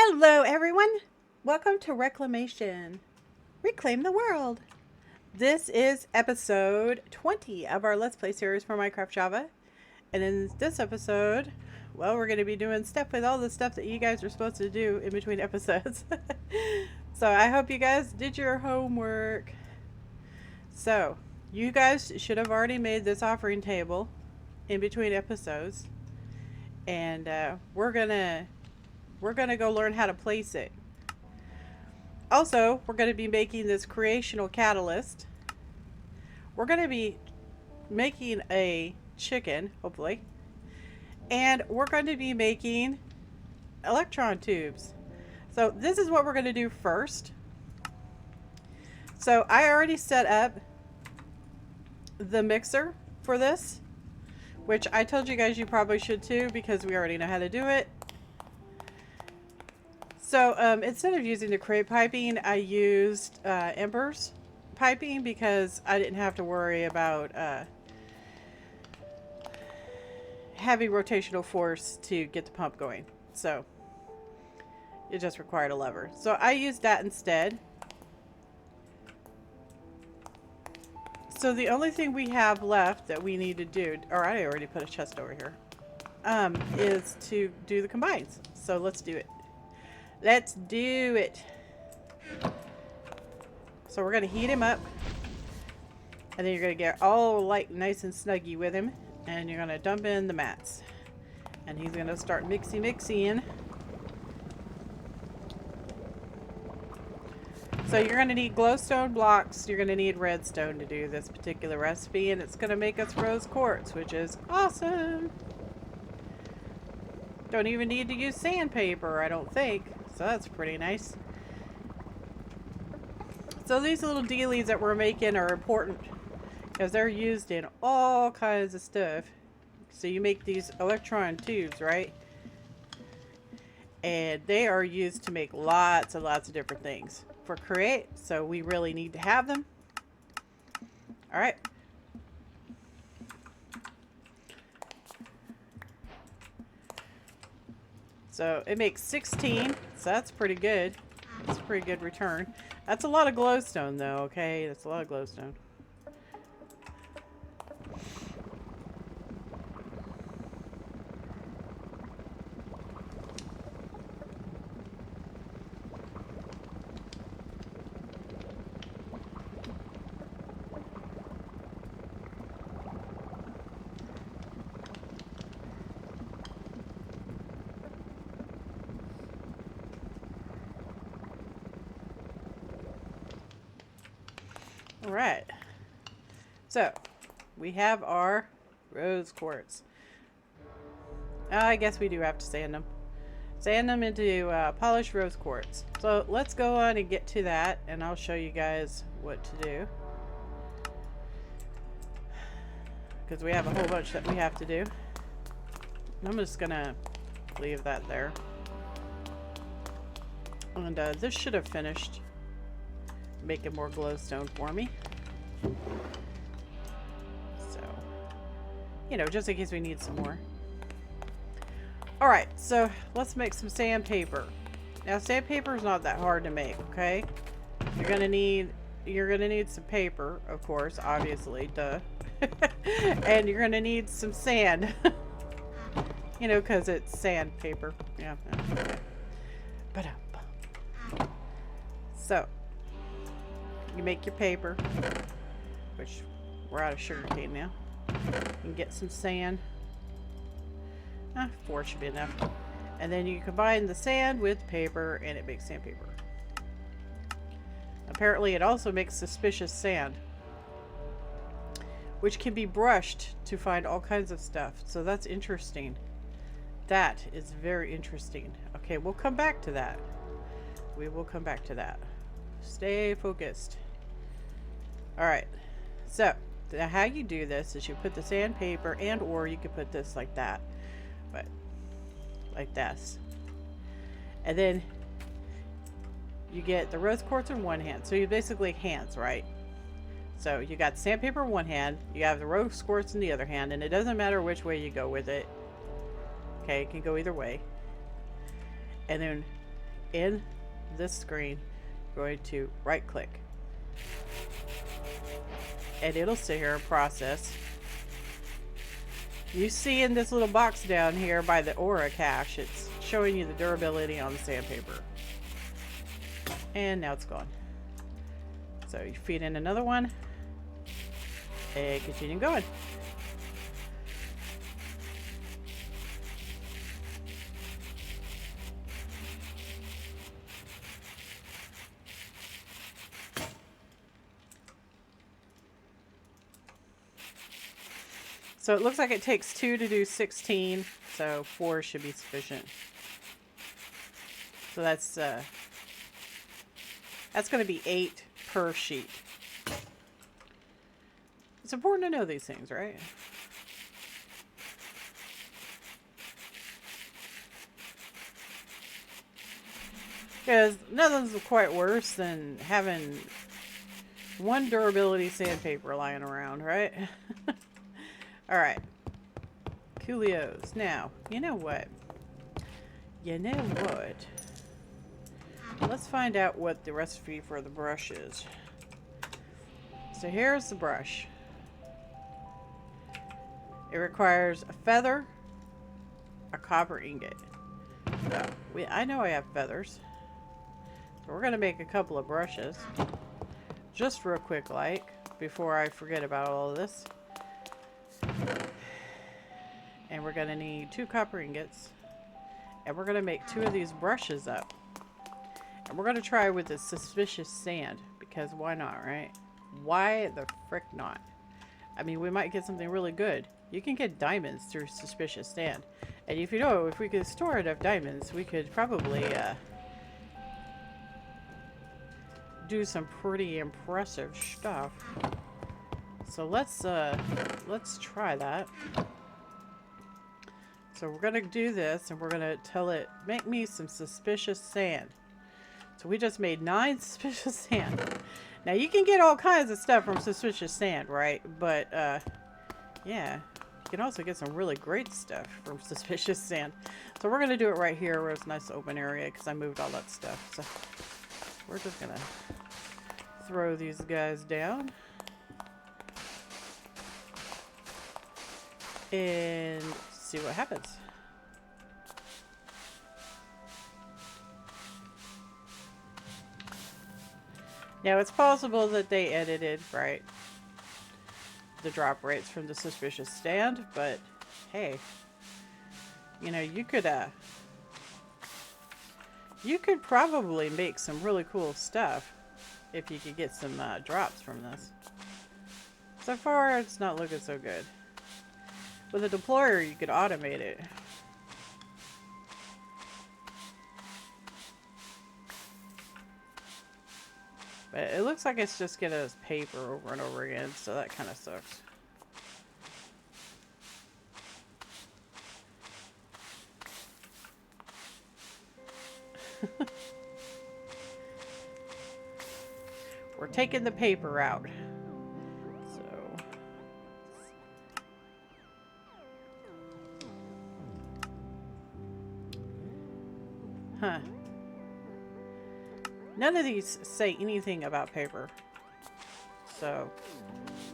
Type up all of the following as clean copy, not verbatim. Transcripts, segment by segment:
Hello everyone! Welcome to Reclamation. Reclaim the world. This is episode 20 of our Let's Play series for Minecraft Java. And in this episode, well, we're going to be doing stuff with all the stuff that you guys are supposed to do in between episodes. So I hope you guys did your homework. So, you guys should have already made this offering table in between episodes. And we're gonna go learn how to place it. Also, we're going to be making this creational catalyst. We're going to be making a chicken, hopefully. And we're going to be making electron tubes. So this is what we're going to do first. So I already set up the mixer for this, which I told you guys you probably should too, because we already know how to do it. So instead of using the crate piping, I used Ember's piping because I didn't have to worry about heavy rotational force to get the pump going. So it just required a lever. So I used that instead. So the only thing we have left that we need to do, or I already put a chest over here, is to do the combines. So let's do it. Let's do it. So we're going to heat him up. And then you're going to get all like nice and snuggy with him. And you're going to dump in the mats. And he's going to start mixing. So you're going to need glowstone blocks. You're going to need redstone to do this particular recipe. And it's going to make us rose quartz, which is awesome. Don't even need to use sandpaper, I don't think. So that's pretty nice. So these little dealies that we're making are important because they're used in all kinds of stuff. So you make these electron tubes, right? And they are used to make lots and lots of different things for create. So we really need to have them. All right. So it makes 16, so that's pretty good. That's a pretty good return. That's a lot of glowstone though, okay? That's a lot of glowstone. Alright, so we have our rose quartz. I guess we do have to sand them. Sand them into polished rose quartz. So let's go on and get to that, and I'll show you guys what to do. Because we have a whole bunch that we have to do. I'm just going to leave that there. And this should have finished making more glowstone for me. So, you know, just in case we need some more. Alright, so let's make some sandpaper. Now sandpaper is not that hard to make, okay? You're gonna need some paper, of course, obviously, duh. And you're gonna need some sand. You know, because it's sandpaper. Yeah. Okay. So you make your paper, which we're out of sugarcane now. You can get some sand. 4 should be enough. And then you combine the sand with paper and it makes sandpaper. Apparently it also makes suspicious sand, which can be brushed to find all kinds of stuff. So that's interesting. That is very interesting. Okay, we'll come back to that. We will come back to that. Stay focused. Alright, so how you do this is you put the sandpaper, and or you could put this like that, but like this, and then you get the rose quartz in one hand. So you basically hands, right? So you got sandpaper in one hand, you have the rose quartz in the other hand, and it doesn't matter which way you go with it. Okay, it can go either way. And then in this screen, you're going to right click. And it'll sit here and process. You see in this little box down here by the aura cache, it's showing you the durability on the sandpaper. And now it's gone. So you feed in another one and continue going. So it looks like it takes 2 to do 16, so 4 should be sufficient. So that's going to be 8 per sheet. It's important to know these things, right? Because nothing's quite worse than having one durability sandpaper lying around, right? Alright. Coolios. Now, you know what? Let's find out what the recipe for the brush is. So here's the brush. It requires a feather, a copper ingot. So, I know I have feathers. So we're going to make a couple of brushes. Just real quick like, before I forget about all of this. And we're going to need 2 copper ingots. And we're going to make 2 of these brushes up. And we're going to try with this suspicious sand. Because why not, right? Why the frick not? I mean, we might get something really good. You can get diamonds through suspicious sand. And if you know, if we could store enough diamonds, we could probably do some pretty impressive stuff. So let's try that. So we're gonna do this, and we're gonna tell it, make me some suspicious sand. So we just made 9 suspicious sand. Now you can get all kinds of stuff from suspicious sand, right? But yeah, you can also get some really great stuff from suspicious sand. So we're gonna do it right here where it's a nice open area, because I moved all that stuff. So we're just gonna throw these guys down. And see what happens. Now it's possible that they edited, right, the drop rates from the suspicious sand, but hey, you know, you could probably make some really cool stuff if you could get some drops from this. So far, it's not looking so good. With a deployer, you could automate it. But it looks like it's just gonna use paper over and over again, so that kind of sucks. We're taking the paper out. Huh. None of these say anything about paper. So,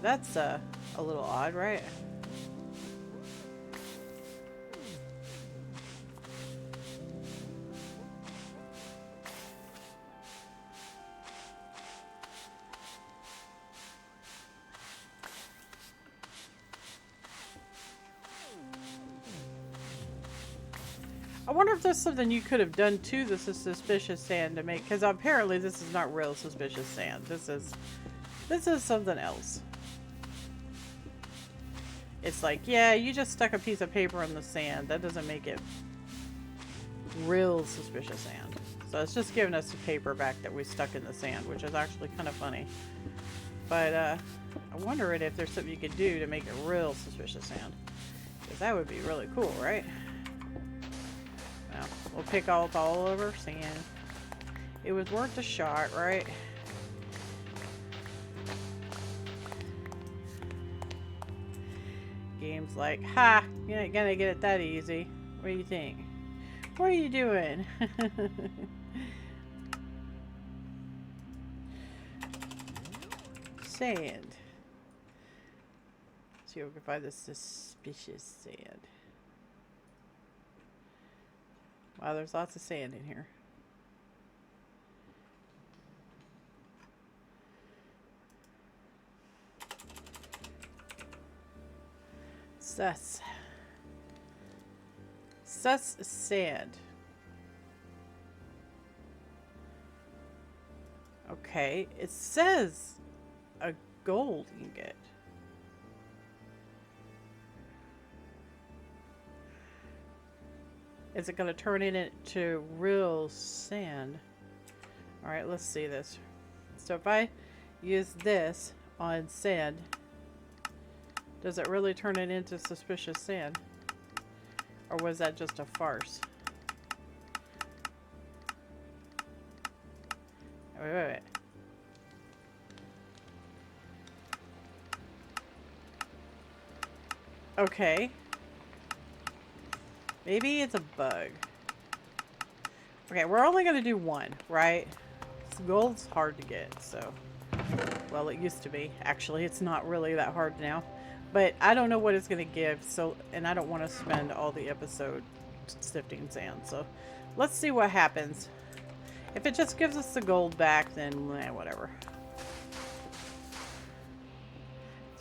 that's a little odd, right? I wonder if there's something you could have done to the suspicious sand to make, because apparently this is not real suspicious sand. This is something else. It's like, yeah, you just stuck a piece of paper in the sand. That doesn't make it real suspicious sand. So it's just giving us the paper back that we stuck in the sand, which is actually kind of funny. But I'm wondering if there's something you could do to make it real suspicious sand, because that would be really cool, right? Well, we'll pick out all over sand. It was worth a shot, right? Game's like, ha! You ain't gonna get it that easy. What do you think? What are you doing? Sand. See if we can find this suspicious sand. Wow, there's lots of sand in here. Sus sand. Okay, it says a gold ingot. Is it going to turn it into real sand? Alright, let's see this. So if I use this on sand, does it really turn it into suspicious sand? Or was that just a farce? Wait. Okay. Maybe it's a bug. Okay, we're only going to do one, right? Gold's hard to get, so... Well, it used to be. Actually, it's not really that hard now. But I don't know what it's going to give, so... And I don't want to spend all the episode sifting sand, so... Let's see what happens. If it just gives us the gold back, then whatever.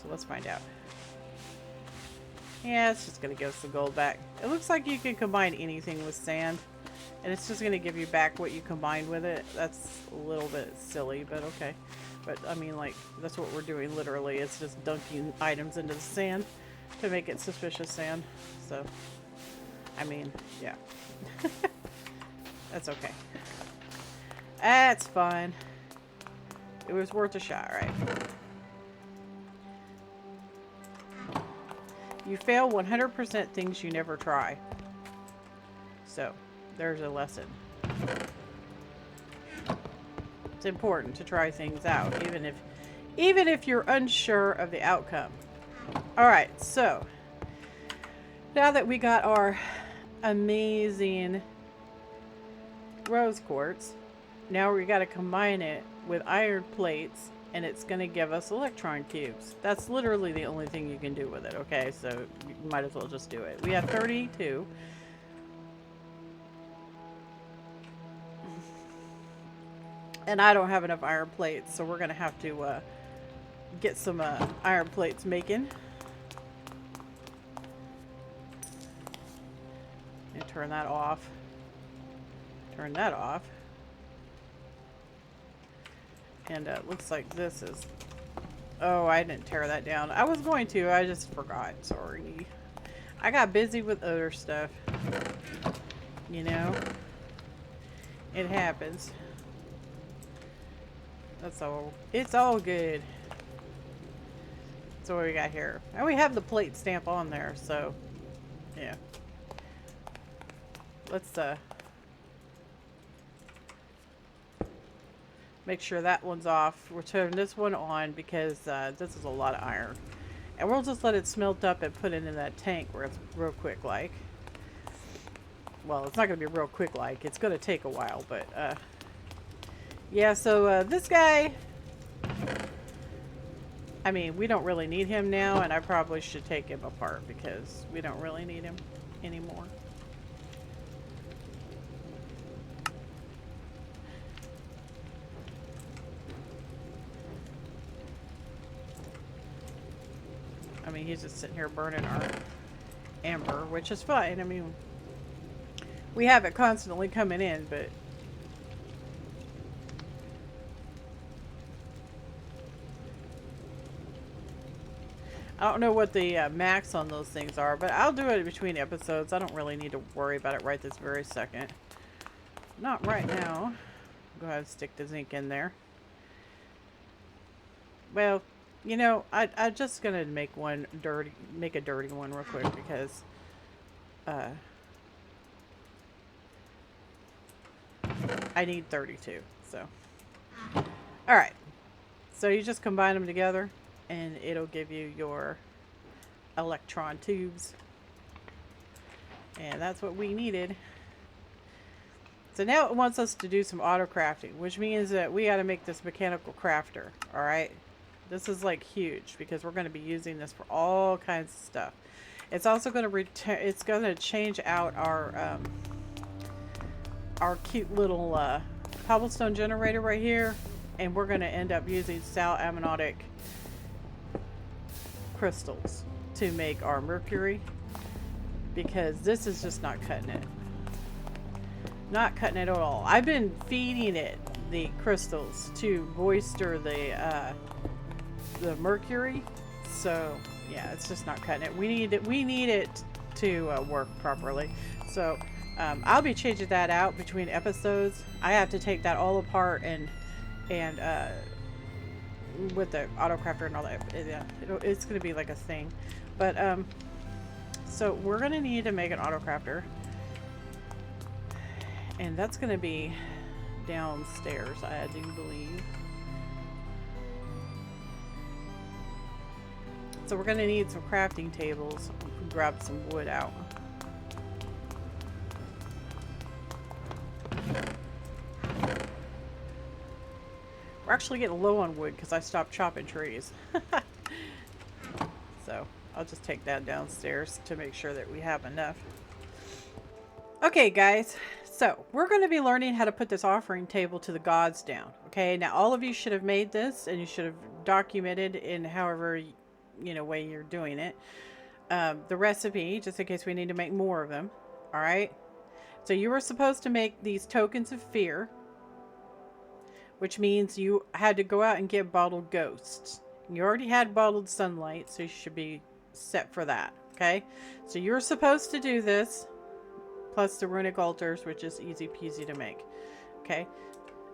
So let's find out. Yeah, it's just going to give us the gold back. It looks like you can combine anything with sand. And it's just going to give you back what you combined with it. That's a little bit silly, but okay. But, I mean, like, that's what we're doing literally. It's just dunking items into the sand to make it suspicious sand. So, I mean, yeah. That's okay. That's fine. It was worth a shot, right? You fail 100% things you never try. So, there's a lesson. It's important to try things out, even if you're unsure of the outcome. Alright, so now that we got our amazing rose quartz, now we got to combine it with iron plates, and it's going to give us electron cubes. That's literally the only thing you can do with it, okay? So you might as well just do it. We have 32. And I don't have enough iron plates, so we're going to have to get some iron plates making. And turn that off. Turn that off. And it looks like this is... Oh, I didn't tear that down. I was going to, I just forgot. Sorry. I got busy with other stuff. You know? It happens. That's all. It's all good. So what we got here? And we have the plate stamp on there, so... Yeah. Let's, make sure that one's off. We'll turn this one on because this is a lot of iron. And we'll just let it smelt up and put it in that tank where it's real quick like. Well, it's not going to be real quick like. It's going to take a while, but yeah, so this guy, I mean, we don't really need him now, and I probably should take him apart because we don't really need him anymore. I mean, he's just sitting here burning our amber, which is fine. I mean, we have it constantly coming in, but... I don't know what the max on those things are, but I'll do it between episodes. I don't really need to worry about it right this very second. Not right now. Go ahead and stick the zinc in there. Well... You know, I'm just gonna make a dirty one real quick because, I need 32, so. Alright, so you just combine them together and it'll give you your electron tubes. And that's what we needed. So now it wants us to do some auto crafting, which means that we got to make this mechanical crafter. All right. This is like huge because we're going to be using this for all kinds of stuff. It's also going to it's going to change out our cute little cobblestone generator right here, and we're going to end up using sal ammoniotic crystals to make our mercury, because this is just not cutting it. Not cutting it at all. I've been feeding it the crystals to moisture the mercury, so yeah, it's just not cutting it. We need it to work properly. So I'll be changing that out between episodes. I have to take that all apart and with the autocrafter and all that. It's going to be like a thing. But so we're going to need to make an autocrafter, and that's going to be downstairs, I do believe. So we're going to need some crafting tables. Grab some wood out. We're actually getting low on wood because I stopped chopping trees. So I'll just take that downstairs to make sure that we have enough. Okay, guys. So we're going to be learning how to put this offering table to the gods down. Okay, now all of you should have made this, and you should have documented in however way you're doing it. The recipe, just in case we need to make more of them. All right. So you were supposed to make these tokens of fear, which means you had to go out and get bottled ghosts. You already had bottled sunlight, so you should be set for that. Okay. So you're supposed to do this, plus the runic altars, which is easy peasy to make. Okay.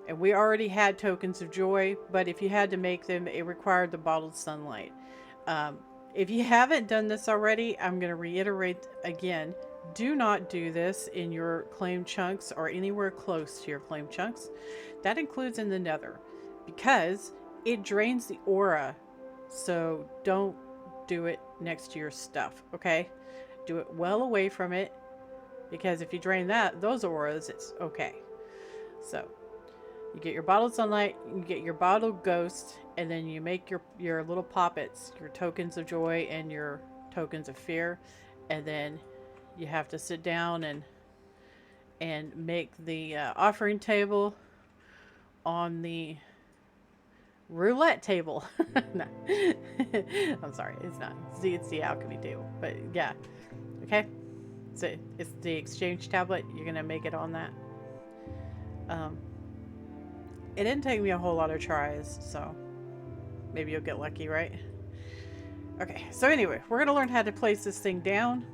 And we already had tokens of joy, but if you had to make them, it required the bottled sunlight. If you haven't done this already, I'm going to reiterate again, do not do this in your claim chunks or anywhere close to your claim chunks. That includes in the nether, because it drains the aura. So don't do it next to your stuff. Okay. Do it well away from it, because if you drain those auras, it's okay. So you get your bottled sunlight, you get your bottled ghost, and then you make your little poppets, your tokens of joy and your tokens of fear, and then you have to sit down and make the offering table on the roulette table. No. I'm sorry, it's not. It's the alchemy table, but yeah. Okay, so it's the exchange tablet. You're gonna make it on that. It didn't take me a whole lot of tries, so maybe you'll get lucky, right? Okay, so anyway, we're going to learn how to place this thing down,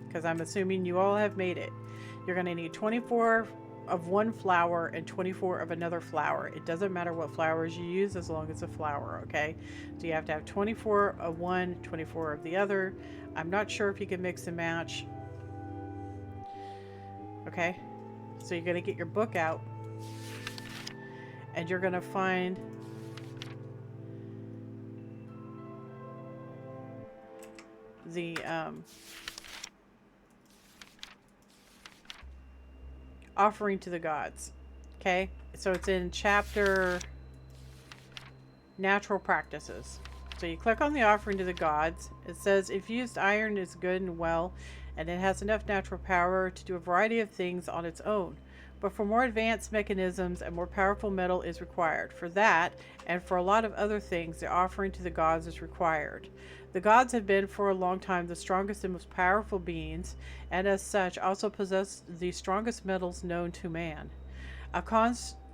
because I'm assuming you all have made it. You're going to need 24 of one flower and 24 of another flower. It doesn't matter what flowers you use as long as it's a flower, okay? So you have to have 24 of one, 24 of the other. I'm not sure if you can mix and match. Okay, so you're going to get your book out, and you're going to find the offering to the gods. Okay, so it's in chapter natural practices. So you click on the offering to the gods. It says infused iron is good and well, and it has enough natural power to do a variety of things on its own. But for more advanced mechanisms, a more powerful metal is required. For that, and for a lot of other things, the offering to the gods is required. The gods have been for a long time the strongest and most powerful beings, and as such also possess the strongest metals known to man.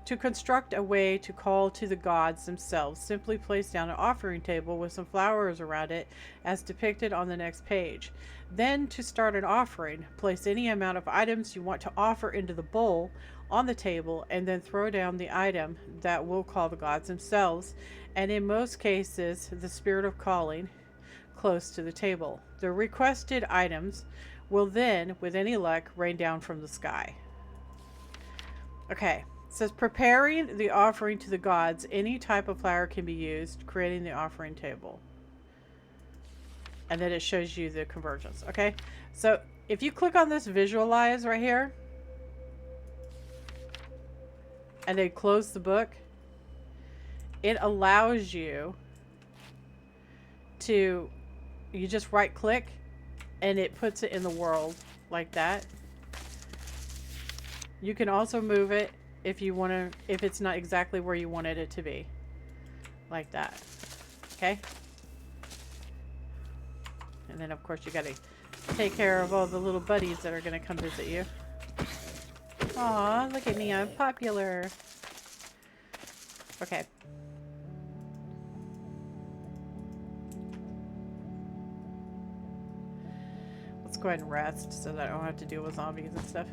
To construct a way to call to the gods themselves, simply place down an offering table with some flowers around it, as depicted on the next page. Then, to start an offering, place any amount of items you want to offer into the bowl on the table, and then throw down the item that will call the gods themselves, and in most cases, the spirit of calling, close to the table. The requested items will then, with any luck, rain down from the sky. Okay. It says preparing the offering to the gods. Any type of flower can be used, creating the offering table. And then it shows you the conversions. Okay. So if you click on this visualize right here, and then close the book, it allows you to, you just right click and it puts it in the world like that. You can also move it if you want to, if it's not exactly where you wanted it to be. Like that. Okay? And then of course you gotta take care of all the little buddies that are gonna come visit you. Aw, look at me, I'm popular. Okay. Let's go ahead and rest so that I don't have to deal with zombies and stuff.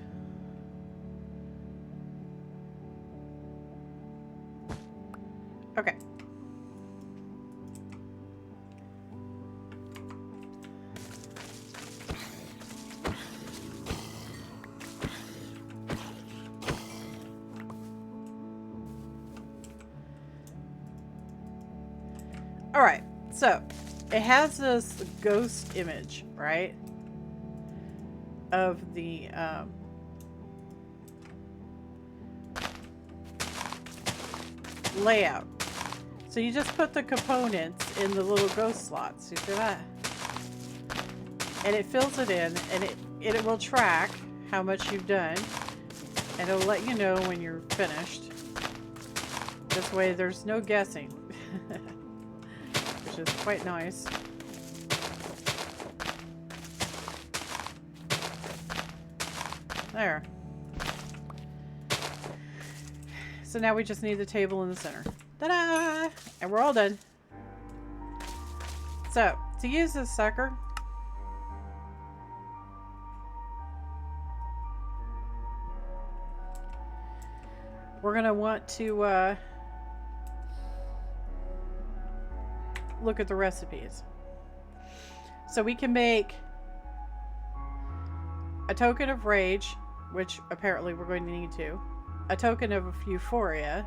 Okay. Alright, so it has this ghost image, right? Of the layout. So you just put the components in the little ghost slots. You see that? And it fills it in, and it will track how much you've done, and it'll let you know when you're finished. This way there's no guessing. Which is quite nice. There. So now we just need the table in the center. Ta-da! And we're all done. So, to use this sucker, we're going to want to look at the recipes. So we can make a token of rage, which apparently we're going to need to. A token of euphoria.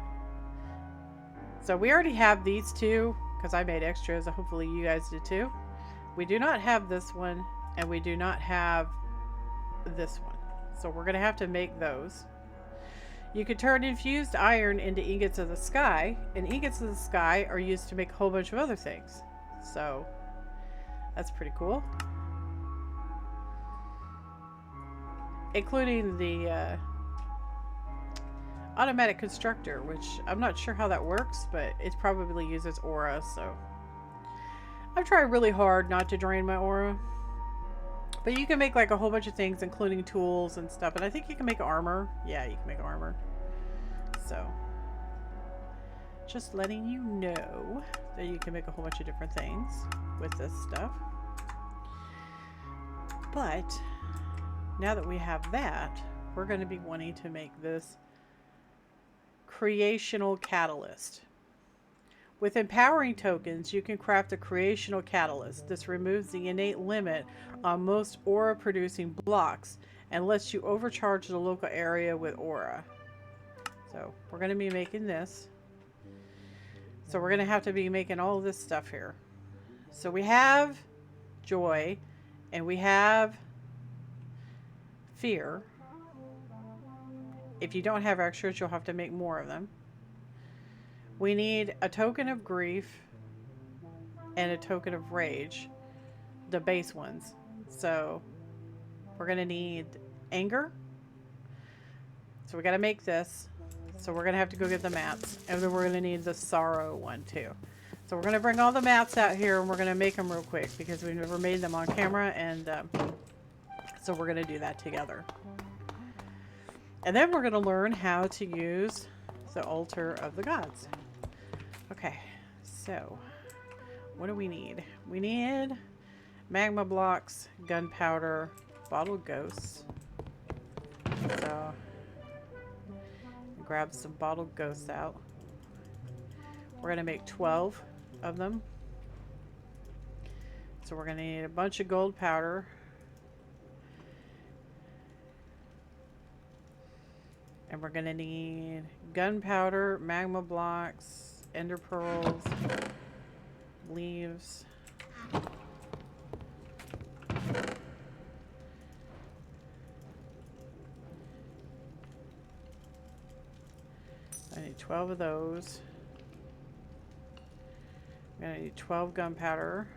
So we already have these two, because I made extras. Hopefully you guys did too. We do not have this one, and we do not have this one. So we're going to have to make those. You can turn infused iron into ingots of the sky, and ingots of the sky are used to make a whole bunch of other things. So that's pretty cool. Including the automatic constructor, which I'm not sure how that works, but it probably uses aura, so I've tried really hard not to drain my aura. But you can make like a whole bunch of things, including tools and stuff, and I think you can make armor. Yeah, you can make armor. So just letting you know that you can make a whole bunch of different things with this stuff. But now that we have that, we're going to be wanting to make this creational catalyst. With empowering tokens, you can craft a creational catalyst. This removes the innate limit on most aura producing blocks and lets you overcharge the local area with aura. So we're going to be making this. So we're going to have to be making all this stuff here. So we have joy and we have fear. If you don't have extras, you'll have to make more of them. We need a token of grief and a token of rage, the base ones. So we're going to need anger. So we got to make this. So we're going to have to go get the mats. And then we're going to need the sorrow one too. So we're going to bring all the mats out here and we're going to make them real quick because we've never made them on camera. And so we're going to do that together. And then we're going to learn how to use the altar of the gods. Okay, so what do we need? We need magma blocks, gunpowder, bottled ghosts. So grab some bottled ghosts out. We're going to make 12 of them. So we're going to need a bunch of gold powder. And we're going to need gunpowder, magma blocks, ender pearls, leaves. I need 12 of those. I'm gonna need 12 gunpowder.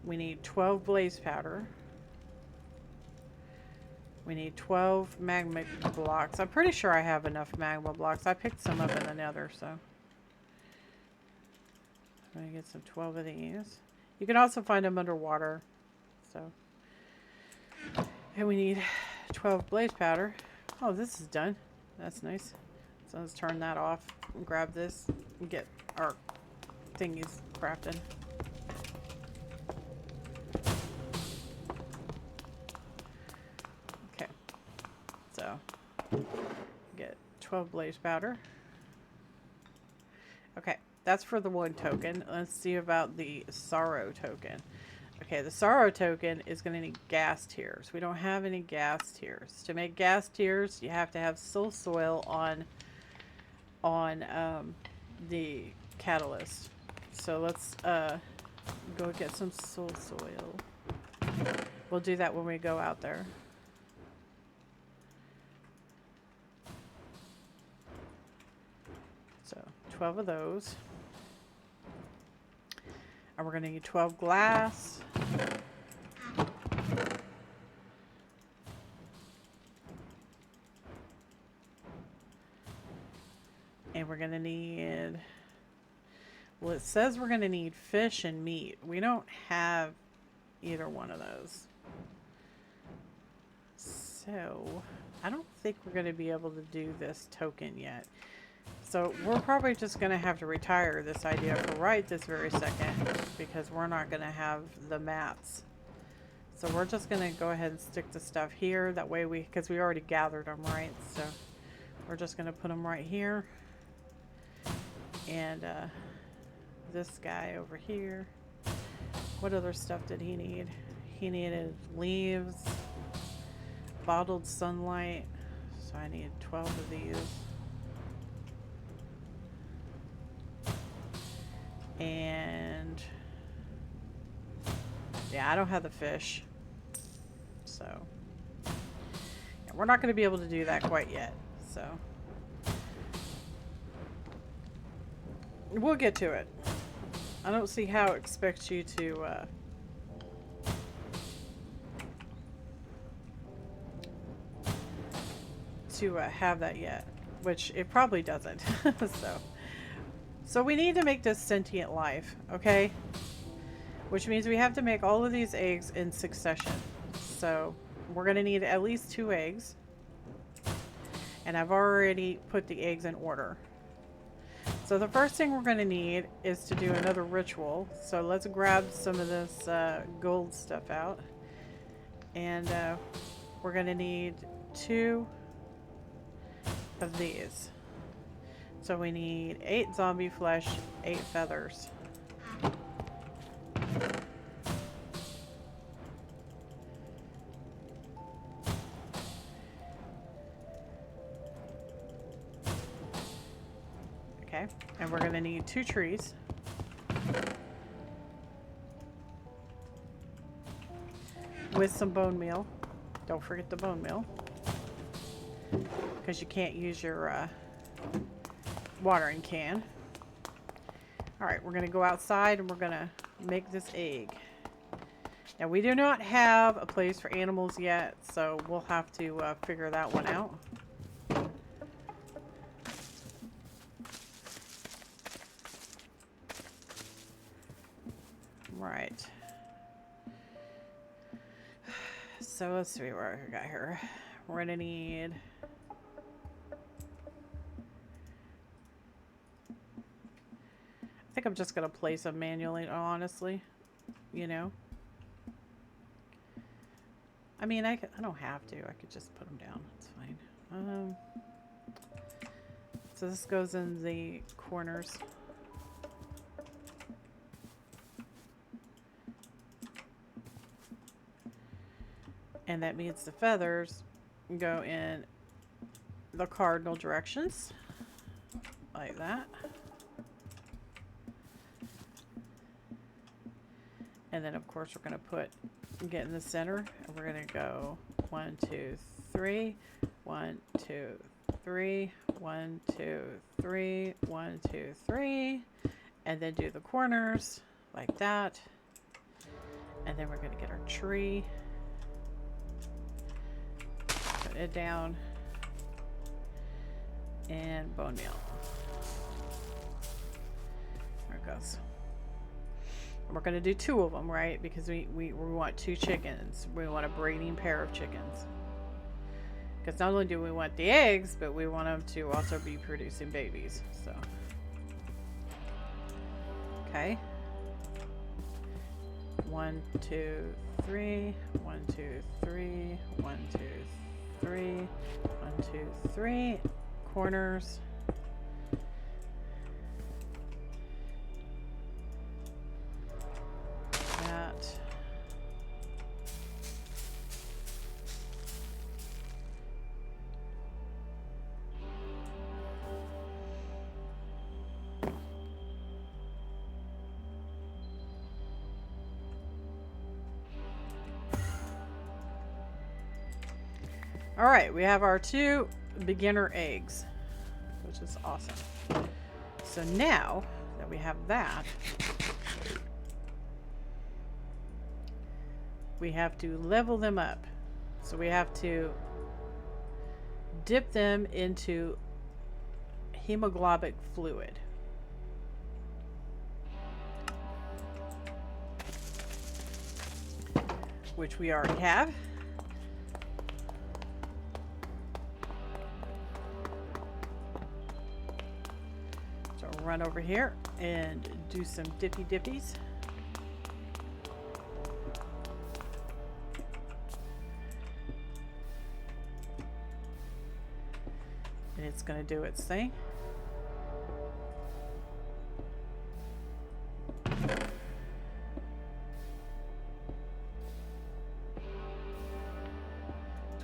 We need 12 blaze powder. We need 12 magma blocks. I'm pretty sure I have enough magma blocks. I picked some up in the nether, so. I'm gonna get some 12 of these. You can also find them underwater, so. And we need 12 blaze powder. Oh, this is done. That's nice. So let's turn that off and grab this and get our thingies crafted. Okay. So get 12 blaze powder. Okay, that's for the one token. Let's see about the sorrow token. Okay, the sorrow token is going to need gas tiers. We don't have any gas tiers. To make gas tiers, you have to have soul soil on the catalyst. So let's go get some soul soil. We'll do that when we go out there. So 12 of those. And we're going to need 12 glass. And we're going to need, well, it says we're going to need fish and meat. We don't have either one of those. So I don't think we're going to be able to do this token yet. So we're probably just going to have to retire this idea for right this very second, because we're not going to have the mats. So we're just going to go ahead and stick the stuff here. That way because we already gathered them, right? So we're just going to put them right here. And this guy over here. What other stuff did he need? He needed leaves, bottled sunlight. So I need 12 of these. And yeah, I don't have the fish, so yeah, we're not going to be able to do that quite yet, so we'll get to it. I don't see how it expects you to have that yet, which it probably doesn't. So we need to make this sentient life, okay? Which means we have to make all of these eggs in succession. So we're going to need at least 2 eggs. And I've already put the eggs in order. So the first thing we're going to need is to do another ritual. So let's grab some of this gold stuff out. And we're going to need 2 of these. So we need 8 zombie flesh, 8 feathers. Okay, and we're going to need 2 trees. With some bone meal. Don't forget the bone meal. Because you can't use your watering can. Alright, we're going to go outside and we're going to make this egg. Now we do not have a place for animals yet, so we'll have to figure that one out. Right. So let's see what I got here. We're going to need... I think I'm just going to place them manually, honestly. You know? I mean, I don't have to. I could just put them down. It's fine. So this goes in the corners. And that means the feathers go in the cardinal directions. Like that. And then, of course, we're going to put get in the center, and we're gonna go 1, 2, 3, 1, 2, 3, 1, 2, 3, 1, 2, 3, and then do the corners like that. And then we're gonna get our tree, put it down, and bone meal. There it goes. We're going to do 2 of them, right? Because we want 2 chickens. We want a breeding pair of chickens. Because not only do we want the eggs, but we want them to also be producing babies. So, okay. 1, 2, 3. 1, 2, 3. 1, 2, 3. 1, 2, 3. Corners. All right, we have our 2 beginner eggs, which is awesome. So now that we have that, we have to level them up. So we have to dip them into hemoglobin fluid. Which we already have. So I'll run over here and do some dippy dippies. And it's going to do its thing.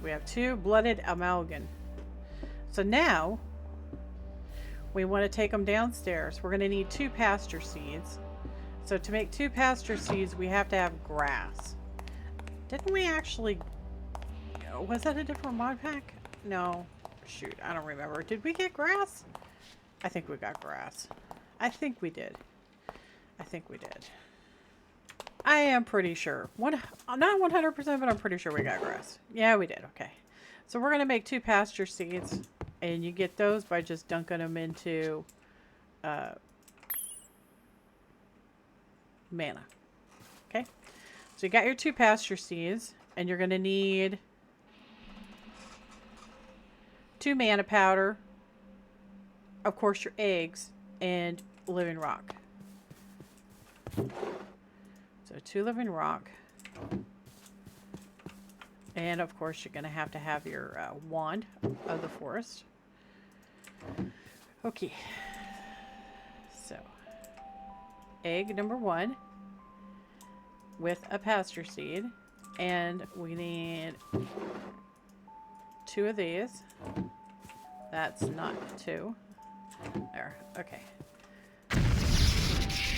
We have 2 blooded amalgam. So now we want to take them downstairs. We're going to need 2 pasture seeds. So to make 2 pasture seeds, we have to have grass. Didn't we actually... Was that a different mod pack? No. Shoot, I don't remember. Did we get grass? I think we got grass. I think we did. I think we did. I am pretty sure. Not 100%, but I'm pretty sure we got grass. Yeah, we did. Okay. So we're going to make 2 pasture seeds. And you get those by just dunking them into mana. Okay. So you got your 2 pasture seeds. And you're going to need 2 mana powder. Of course, your eggs. And living rock. So 2 living rock. And of course you're going to have your wand of the forest. Okay. So egg number 1 with a pasture seed. And we need 2 of these. That's not 2. There. Okay.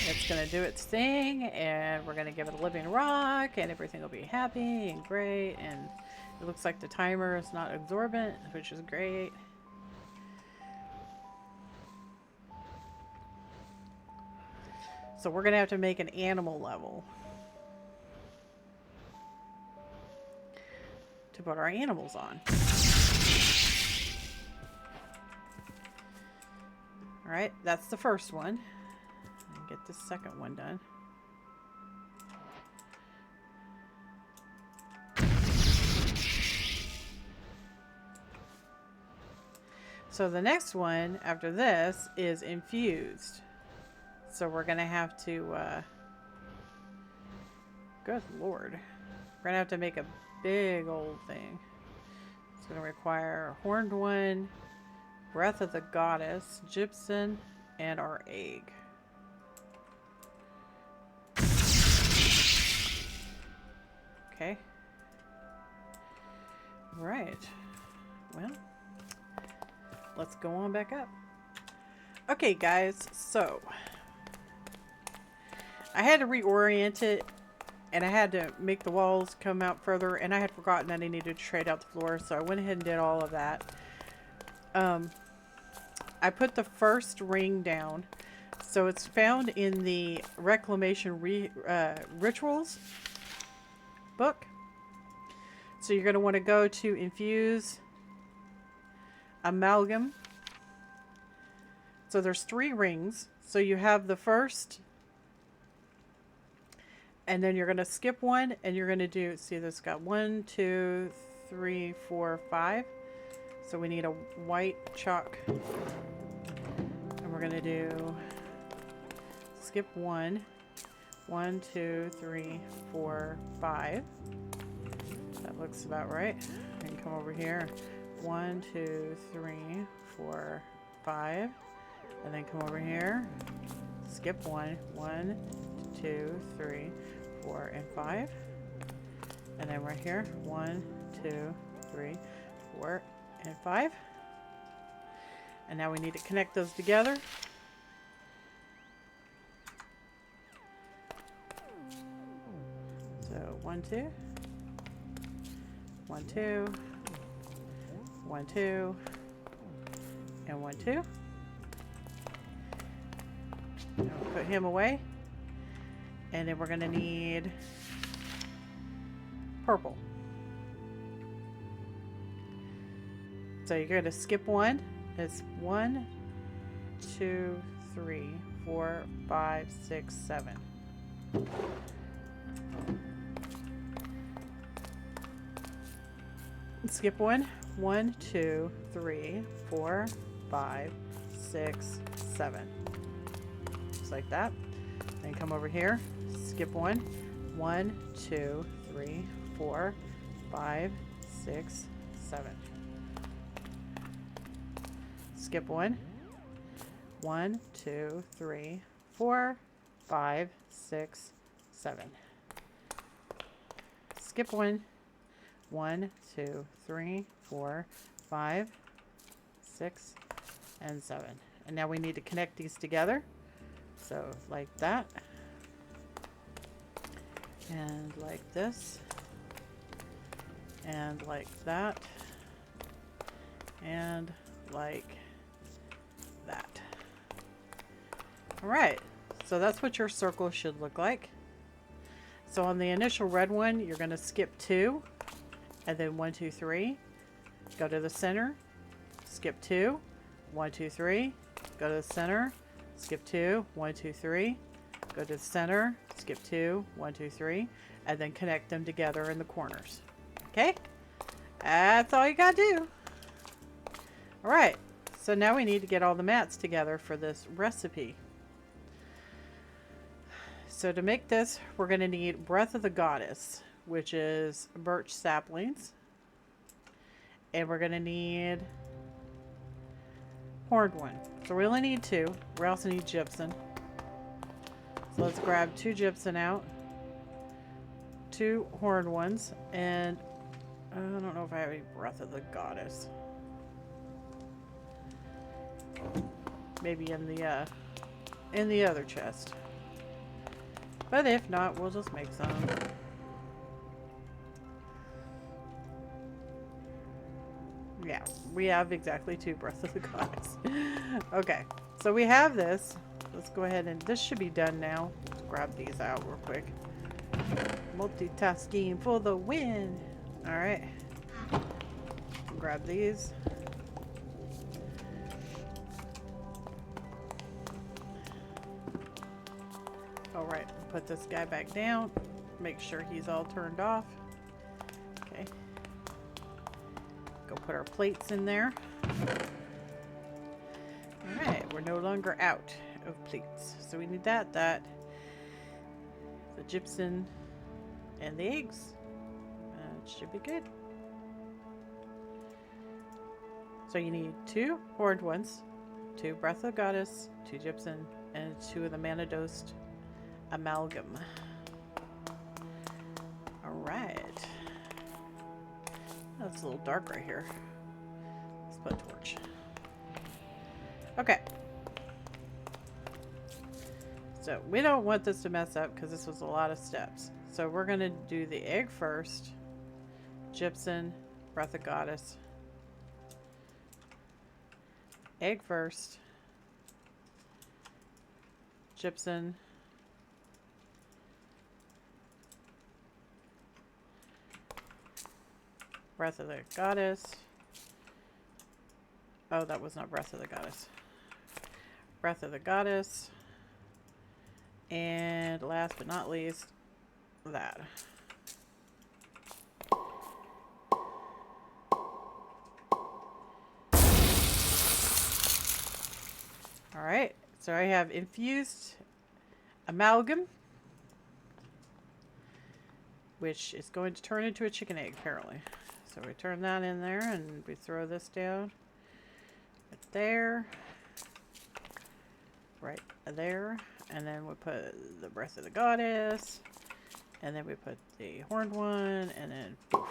It's going to do its thing, and we're going to give it a living rock, and everything will be happy and great, and it looks like the timer is not exorbitant, which is great. So we're going to have to make an animal level to put our animals on. Alright, that's the first one. Get the second one done. So the next one after this is infused. So we're gonna have to good lord. We're gonna have to make a big old thing. It's gonna require a horned one, breath of the goddess, gypsum, and our egg. Okay. Right. Well, let's go on back up. Okay, guys, so I had to reorient it and I had to make the walls come out further, and I had forgotten that I needed to trade out the floor, so I went ahead and did all of that. I put the first ring down, so it's found in the Reclamation Rituals book. So you're going to want to go to infuse amalgam. So there's 3 rings, so you have the first, and then you're going to skip one, and you're going to do, see, this got 1, 2, 3, 4, 5. So we need a white chalk. And we're going to do skip 1, 1, 2, 3, 4, 5. That looks about right. And come over here. 1, 2, 3, 4, 5. And then come over here. Skip 1, 1, 2, 3, 4, and 5. And then right here, 1, 2, 3, 4, and 5. And now we need to connect those together. So 1, 2, 1, 2, 1, 2, and 1, 2. And we'll put him away. And then we're going to need purple. So you're going to skip 1. It's 1, 2, 3, 4, 5, 6, 7. Skip 1. 1, 2, 3, 4, 5, 6, 7. Just like that. Then come over here. Skip 1. 1, 2, 3, 4, 5, 6, 7. Skip 1. 1, 2, 3, 4, 5, 6, 7. Skip 1. 1, 2, 3, 4, 5, 6, and 7. And now we need to connect these together. So like that. And like this. And like that. And like that. Alright, so that's what your circle should look like. So on the initial red one, you're going to skip 2, and then 1, 2, 3. Go to the center, skip 2, 1, 2, 3. Go to the center, skip 2, 1, 2, 3. Go to the center, skip 2, 1, 2, 3, and then connect them together in the corners. Okay? That's all you gotta do. Alright, so now we need to get all the mats together for this recipe. So to make this, we're going to need Breath of the Goddess, which is birch saplings. And we're going to need horned one. So we only need 2. We also need gypsum. So let's grab 2 gypsum out. 2 horned ones. And I don't know if I have any Breath of the Goddess. Maybe in the other chest. But if not, we'll just make some. Yeah, we have exactly 2 Breath of the Goddess. Okay, so we have this. Let's go ahead and this should be done now. Let's grab these out real quick. Multitasking for the win. All right, grab these. All right, put this guy back down. Make sure he's all turned off. Okay. Go put our plates in there. All right, we're no longer out of plates. So we need that, the gypsum, and the eggs. It should be good. So you need 2 horned ones, 2 Breath of the Goddess, 2 gypsum, and 2 of the mana dosed amalgam. Alright. That's a little dark right here. Let's put a torch. Okay. So we don't want this to mess up because this was a lot of steps. So we're going to do the egg first. Gypsum, Breath of Goddess. Egg first. Gypsum. Breath of the Goddess. Oh, that was not Breath of the Goddess. Breath of the Goddess. And last but not least, that. Alright, so I have infused amalgam, which is going to turn into a chicken egg, apparently. So we turn that in there, and we throw this down. Right there. Right there. And then we put the Breath of the Goddess. And then we put the horned one, and then poof.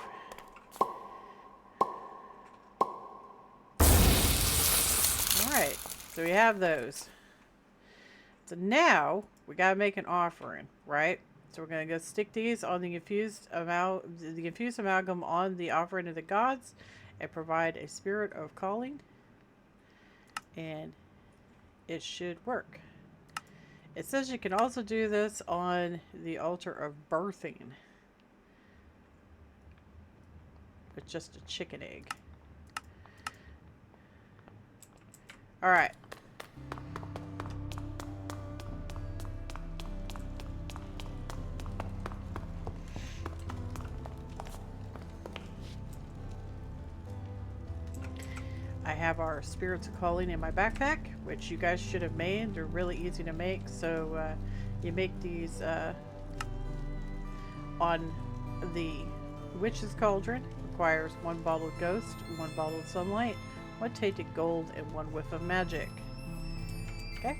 Alright, so we have those. So now we gotta make an offering, right? So we're gonna go stick these on the infused amalgam on the offering of the gods, and provide a spirit of calling, and it should work. It says you can also do this on the altar of birthing with just a chicken egg. Alright. I have our spirits of calling in my backpack, which you guys should have made. They're really easy to make. So you make these on the witch's cauldron. Requires 1 bottle of ghost, 1 bottle of sunlight, 1 tainted gold, and 1 whiff of magic. Okay,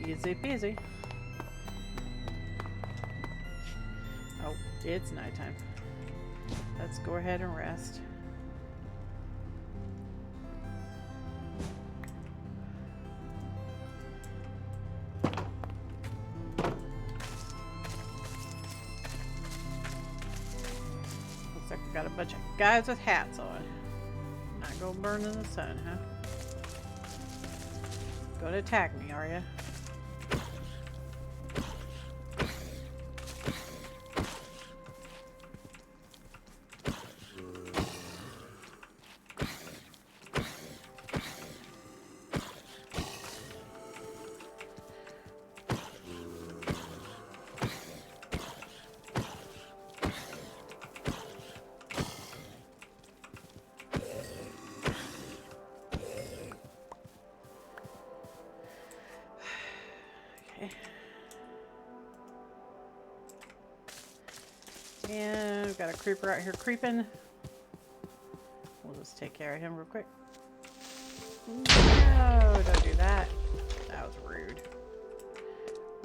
easy peasy. Oh, it's nighttime. Let's go ahead and rest. Looks like we got a bunch of guys with hats on. Not gonna burn in the sun, huh? Gonna attack me, are ya? And we've got a creeper out here creeping. We'll just take care of him real quick. No, don't do that. That was rude.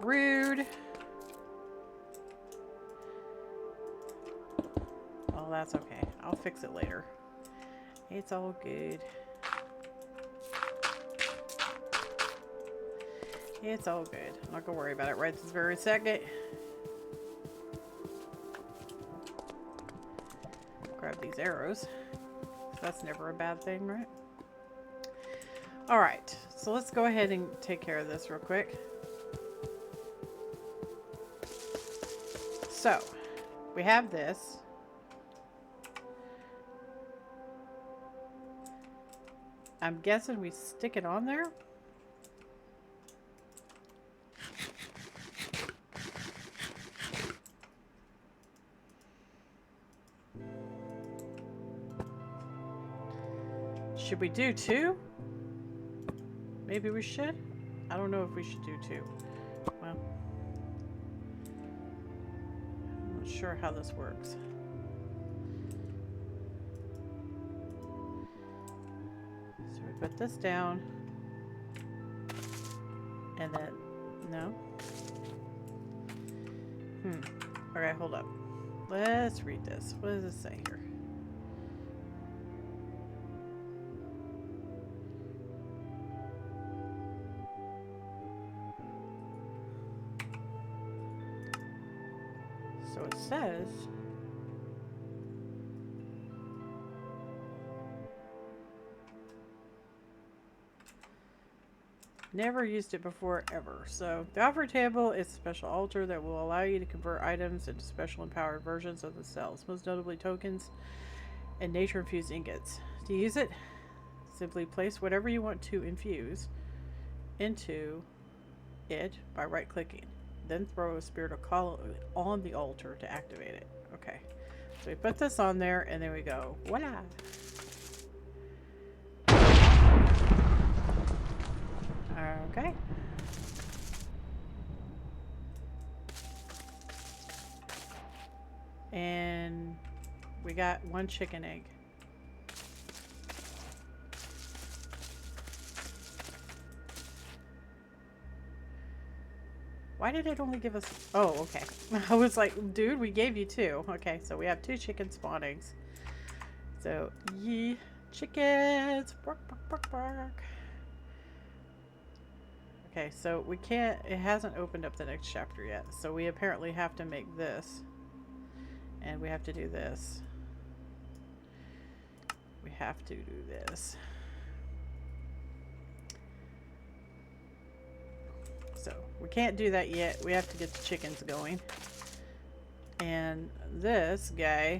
Rude. Oh, that's okay. I'll fix it later. It's all good. It's all good. I'm not gonna worry about it right this very second. Grab these arrows. That's never a bad thing, right? Alright, so let's go ahead and take care of this real quick. So, we have this. I'm guessing we stick it on there. Should we do 2? Maybe we should? I don't know if we should do 2. Well, I'm not sure how this works. So we put this down. And then, no? Alright, hold up. Let's read this. What does it say here? says. Never used it before, ever. So, the offer table is a special altar that will allow you to convert items into special empowered versions of the cells, most notably tokens and nature-infused ingots. To use it, simply place whatever you want to infuse into it by right-clicking. Then throw a spiritual call on the altar to activate it. Okay. So we put this on there, and then we go, voila! Okay. And we got one chicken egg. Why did it only give us... Oh, okay. I was like, dude, we gave you 2. Okay, so we have 2 chicken spawnings. So, ye chickens. Bark, bark, bark, bark. Okay, so we can't... It hasn't opened up the next chapter yet. So we apparently have to make this. And we have to do this. We have to do this. So we can't do that yet. We have to get the chickens going. And this guy,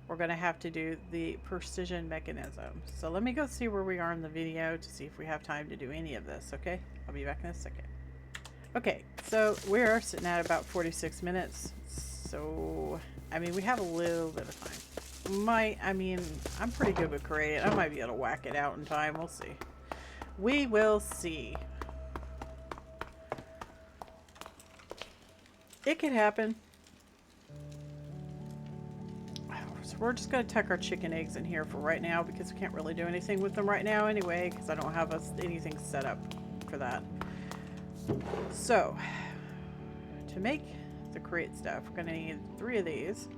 we're going to have to do the precision mechanism. So let me go see where we are in the video to see if we have time to do any of this, okay? I'll be back in a second. Okay, so we're sitting at about 46 minutes. So, I mean, we have a little bit of time. I'm pretty good with creating. I might be able to whack it out in time. We'll see. We will see. It could happen. So we're just going to tuck our chicken eggs in here for right now because we can't really do anything with them right now anyway because I don't have anything set up for that. So, to make the create stuff, we're going to need 3 of these.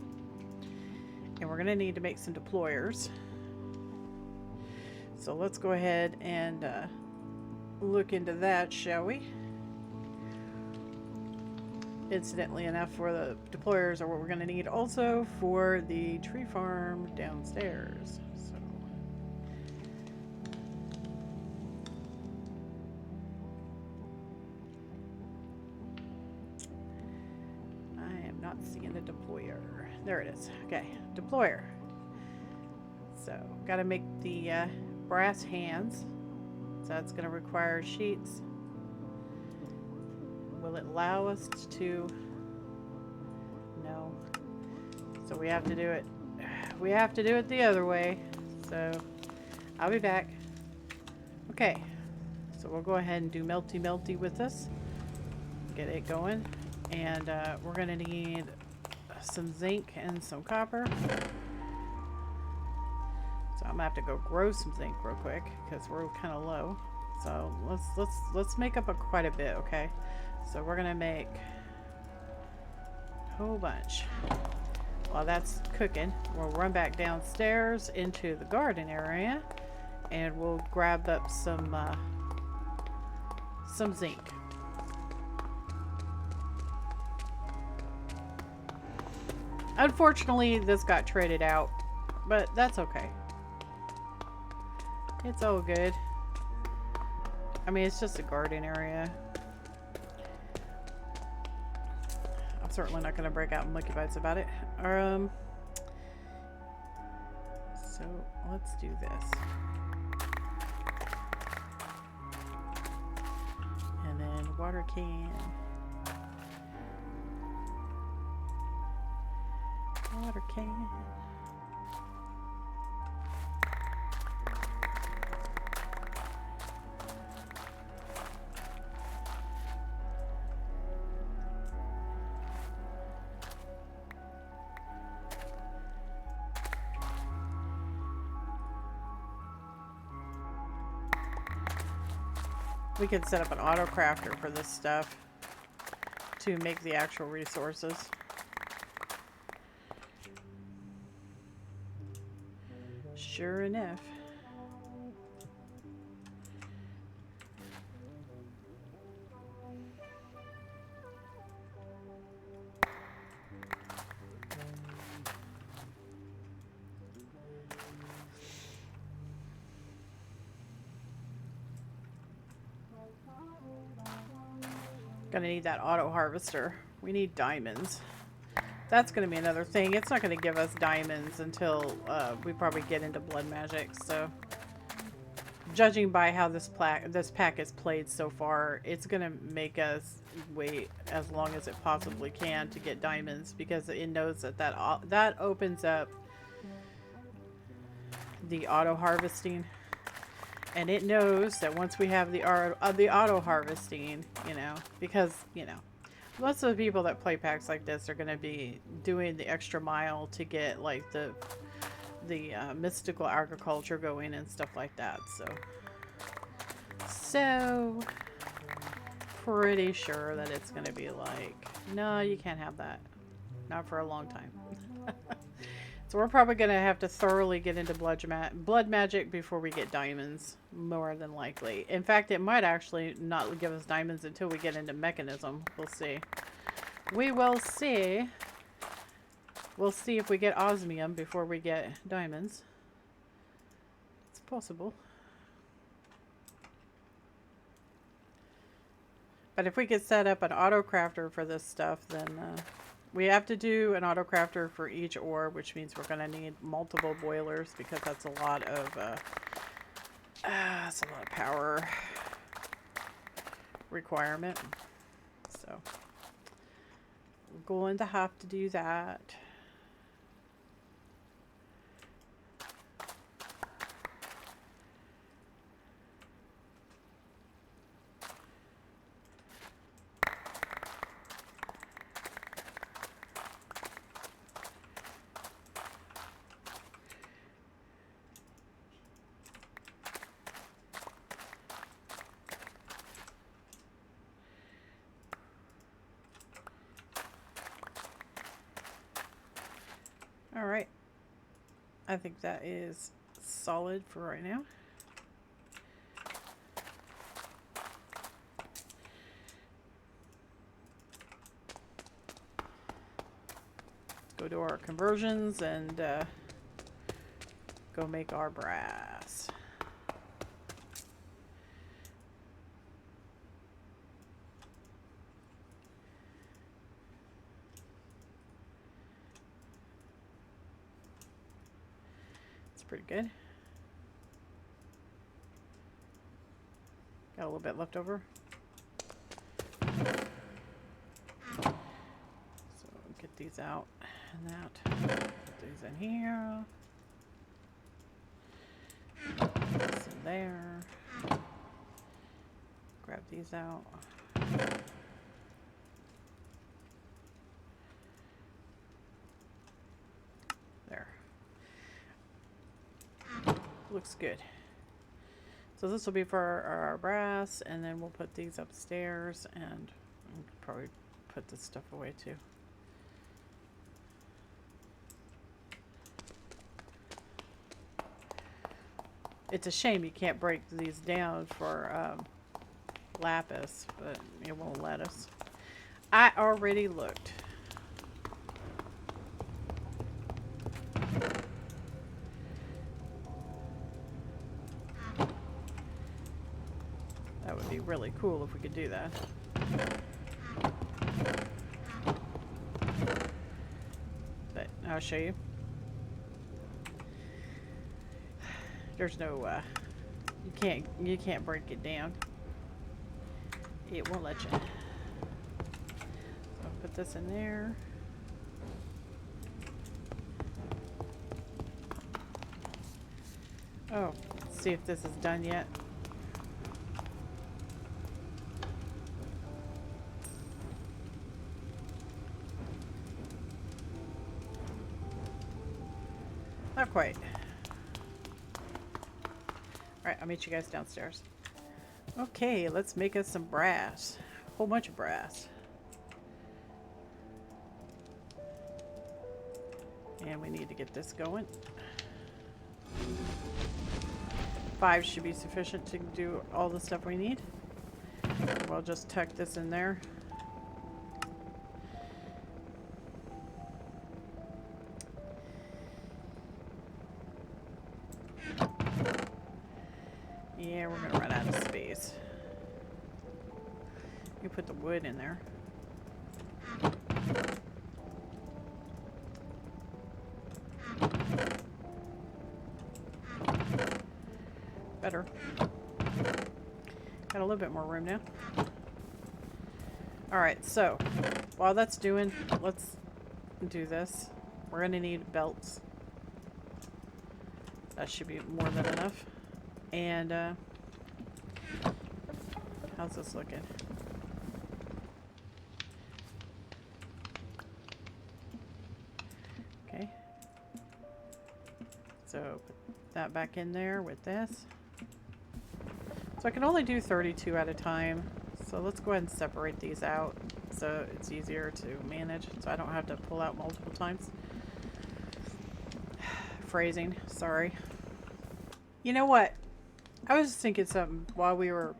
And we're going to need to make some deployers. So let's go ahead and look into that, shall we? Incidentally enough, for the deployers are what we're going to need also for the tree farm downstairs. So I am not seeing a deployer. There it is. Okay, deployer. So got to make the brass hands. So that's going to require sheets. Will it allow us to? No. So we have to do it. We have to do it the other way. So I'll be back. Okay. So we'll go ahead and do melty melty with this. Get it going. And we're going to need some zinc and some copper. So I'm going to have to go grow some zinc real quick because we're kind of low. So let's make up quite a bit, okay? So we're gonna make a whole bunch. While that's cooking, we'll run back downstairs into the garden area, and we'll grab up some zinc. Unfortunately, this got traded out, but that's okay. It's all good. I mean, it's just a garden area. I'm certainly not going to break out in licky bites about it. So let's do this. And then water can. Water can. We could set up an auto crafter for this stuff to make the actual resources. Sure enough. Gonna need that auto harvester. We need diamonds. That's gonna be another thing. It's not gonna give us diamonds until we probably get into blood magic. So, judging by how this pack is played so far, it's gonna make us wait as long as it possibly can to get diamonds, because it knows that that opens up the auto harvesting, and it knows that once we have the auto harvesting, you know, because you know, most of the people that play packs like this are going to be doing the extra mile to get like the mystical agriculture going and stuff like that. So pretty sure that it's going to be like, no, you can't have that, not for a long time. So we're probably going to have to thoroughly get into blood magic before we get diamonds, more than likely. In fact, it might actually not give us diamonds until we get into mechanism. We'll see. We will see. We'll see if we get osmium before we get diamonds. It's possible. But if we could set up an auto crafter for this stuff, then we have to do an auto crafter for each ore, which means we're going to need multiple boilers, because that's a lot of power requirement. So we're going to have to do that. All right, I think that is solid for right now. Let's go to our conversions and go make our brass. Pretty good. Got a little bit left over. So get these out and that. Put these in here. Put this in there. Grab these out. Looks good. So this will be for our brass, and then we'll put these upstairs, and we'll probably put this stuff away too. It's a shame you can't break these down for lapis, but it won't let us. I already looked. Really cool if we could do that. But I'll show you. There's no you can't break it down. It won't let you. So I'll put this in there. Oh, let's see if this is done yet. Not quite. Alright, I'll meet you guys downstairs. Okay, let's make us some brass. A whole bunch of brass. And we need to get this going. 5 should be sufficient to do all the stuff we need. We'll just tuck this in there. You put the wood in there. Better. Got a little bit more room now. Alright, so while that's doing, let's do this. We're gonna need belts. That should be more than enough. And how's this looking? Okay. So put that back in there with this. So I can only do 32 at a time. So let's go ahead and separate these out so it's easier to manage, so I don't have to pull out multiple times. Phrasing, sorry. You know what? I was just thinking something while we were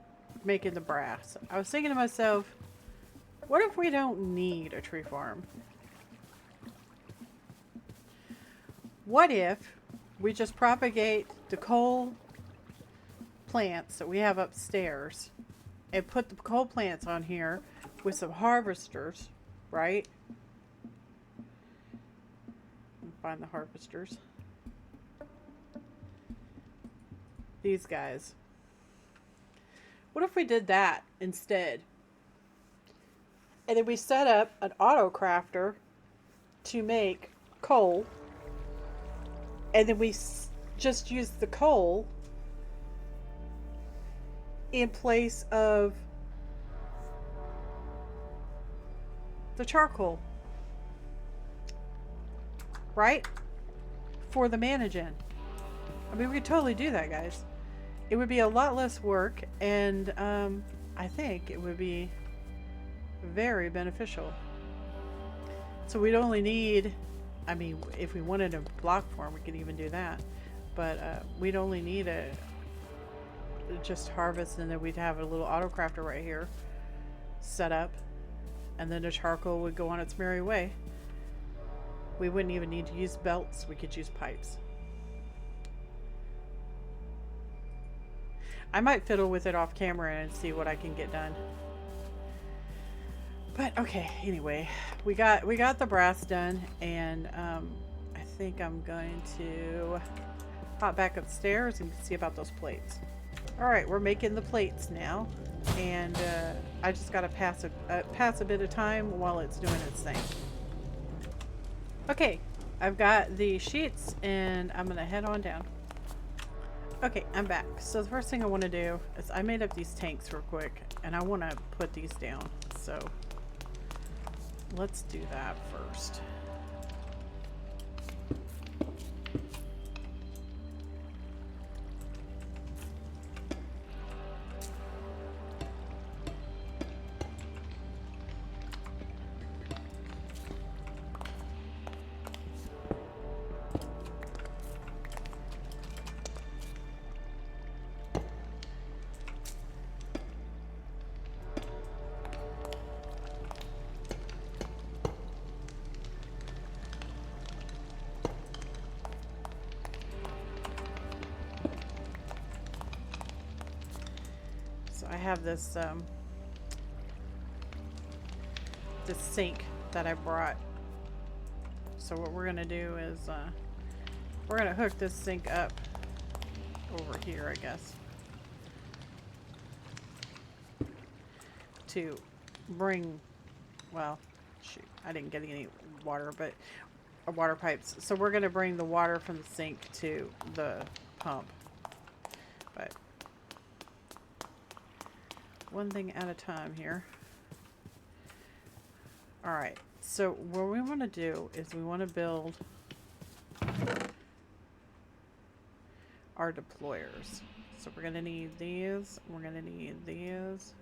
making the brass. I was thinking to myself, what if we don't need a tree farm? What if we just propagate the coal plants that we have upstairs and put the coal plants on here with some harvesters, right? Find the harvesters. These guys. What if we did that instead? And then we set up an auto crafter to make coal. And then we just use the coal in place of the charcoal. Right? For the managing. I mean, we could totally do that, guys. It would be a lot less work, and I think it would be very beneficial. So we'd only need, I mean, if we wanted a block farm, we could even do that. But we'd only need a just harvest, and then we'd have a little auto crafter right here set up, and then the charcoal would go on its merry way. We wouldn't even need to use belts. We could use pipes. I might fiddle with it off camera and see what I can get done. But okay, anyway, we got the brass done, and I think I'm going to hop back upstairs and see about those plates. All right, we're making the plates now, and I just gotta pass a bit of time while it's doing its thing. Okay, I've got the sheets, and I'm gonna head on down. Okay, I'm back. So the first thing I want to do is I made up these tanks real quick, and I want to put these down. So let's do that first. I have this this sink that I brought. So what we're gonna do is we're gonna hook this sink up over here, I guess, to bring, well, shoot, I didn't get any water, but water pipes. So we're gonna bring the water from the sink to the pump. But one thing at a time here. Alright, so what we want to do is we want to build our deployers. So we're going to need these, we're going to need these.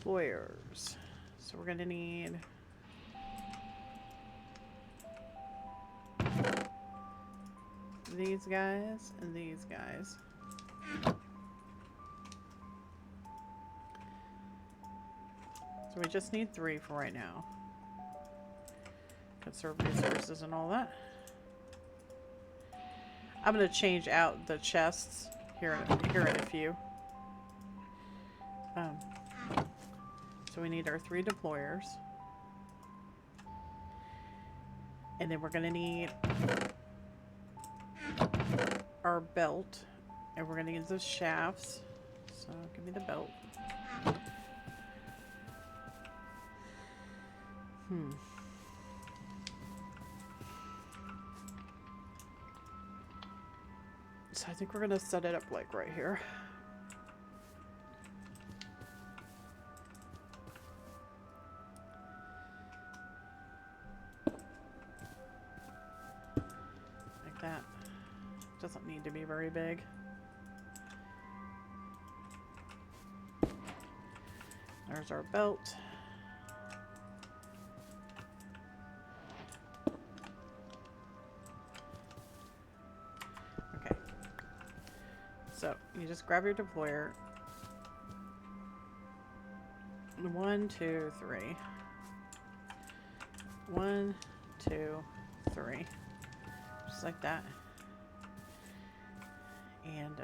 Deployers. So we're going to need these guys and these guys. So we just need 3 for right now. Conserve resources and all that. I'm going to change out the chests here in a few. So we need our 3 deployers. And then we're going to need our belt. And we're going to use those shafts. So give me the belt. So I think we're going to set it up like right here. Like that. Doesn't need to be very big. There's our belt. Okay. So you just grab your deployer. 1, 2, 3. 1, 2, 3. Just like that. And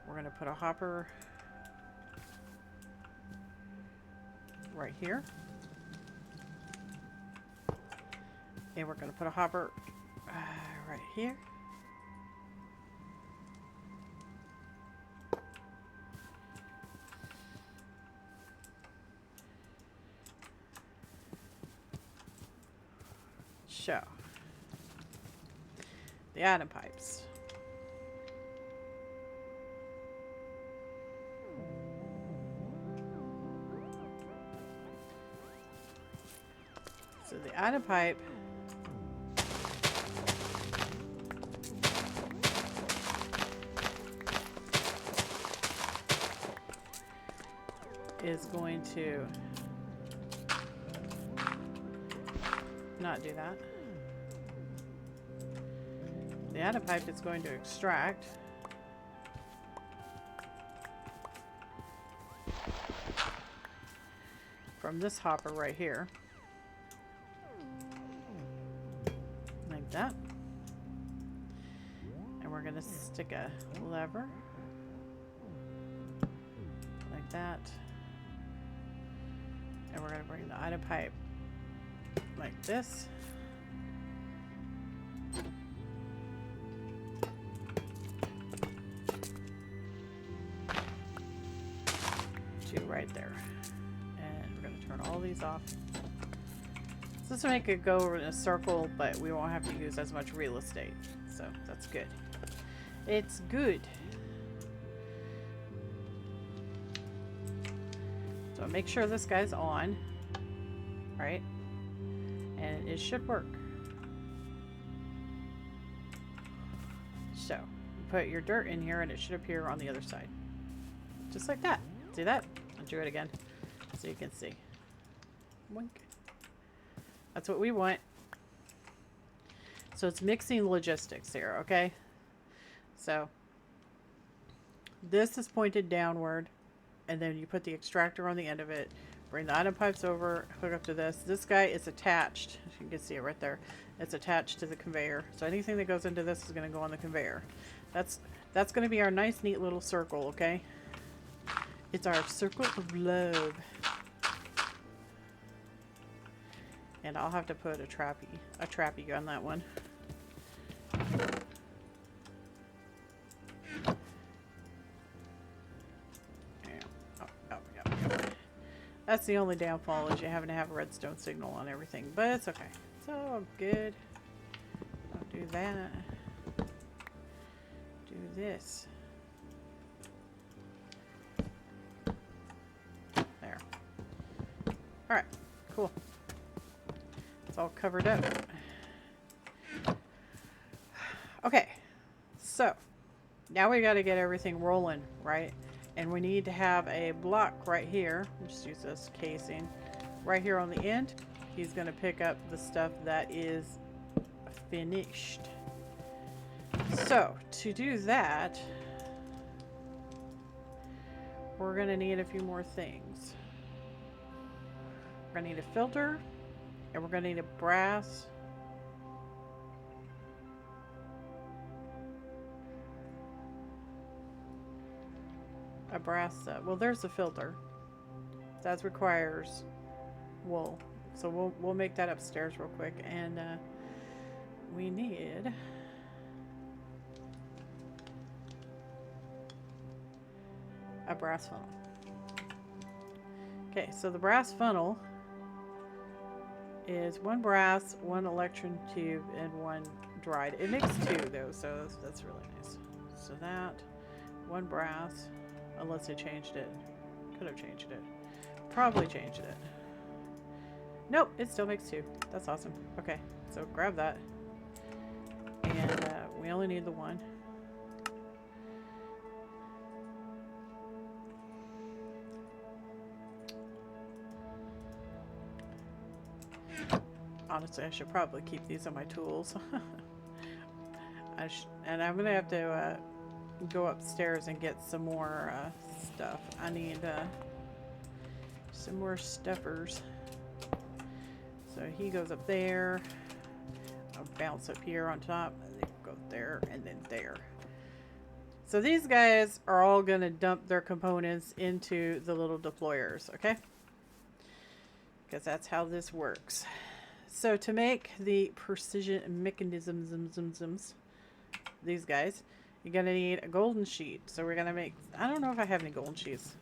we're going to put a hopper right here. And we're going to put a hopper right here. So, the atom pipes. So the atom pipe is going to not do that. The atom pipe is going to extract from this hopper right here. Like that. And we're going to stick a lever like that. And we're going to bring the atom pipe like this. To right there. And we're going to turn all these off. So this will make it go in a circle, but we won't have to use as much real estate. So that's good. It's good. So make sure this guy's on, right? And it should work. So you put your dirt in here and it should appear on the other side. Just like that. See that? I'll do it again so you can see. Wink. That's what we want. So it's mixing logistics here, okay? So this is pointed downward, and then you put the extractor on the end of it, bring the atom pipes over, hook up to this. This guy is attached. You can see it right there. It's attached to the conveyor. So anything that goes into this is going to go on the conveyor. That's going to be our nice, neat little circle, okay? It's our circle of love. And I'll have to put a trappy on that one. That's the only downfall, is you having to have a redstone signal on everything, but it's okay. It's all good. I'll do that. Do this. There. Alright, cool. It's all covered up. Okay, so now we got to get everything rolling, right? And we need to have a block right here. We'll just use this casing right here on the end. He's going to pick up the stuff that is finished. So to do that, we're going to need a few more things. going to need a filter. And we're going to need a brass. Well, there's the filter. That requires wool. So we'll make that upstairs real quick. And we need a brass funnel. Okay, so the brass funnel is 1 brass, 1 electron tube, and 1 dried. It makes 2 though, so that's really nice. So that 1 brass, unless they changed it. Could have changed it. Probably changed it. Nope, it still makes 2. That's awesome. Okay, so grab that. And we only need the 1. Honestly, I should probably keep these on my tools. And I'm gonna have to go upstairs and get some more stuff. I need some more stuffers. So he goes up there. I'll bounce up here on top. And then go there and then there. So these guys are all gonna dump their components into the little deployers, okay? Because that's how this works. So to make the precision mechanisms, these guys, you're going to need a golden sheet. So we're going to make, I don't know if I have any golden sheets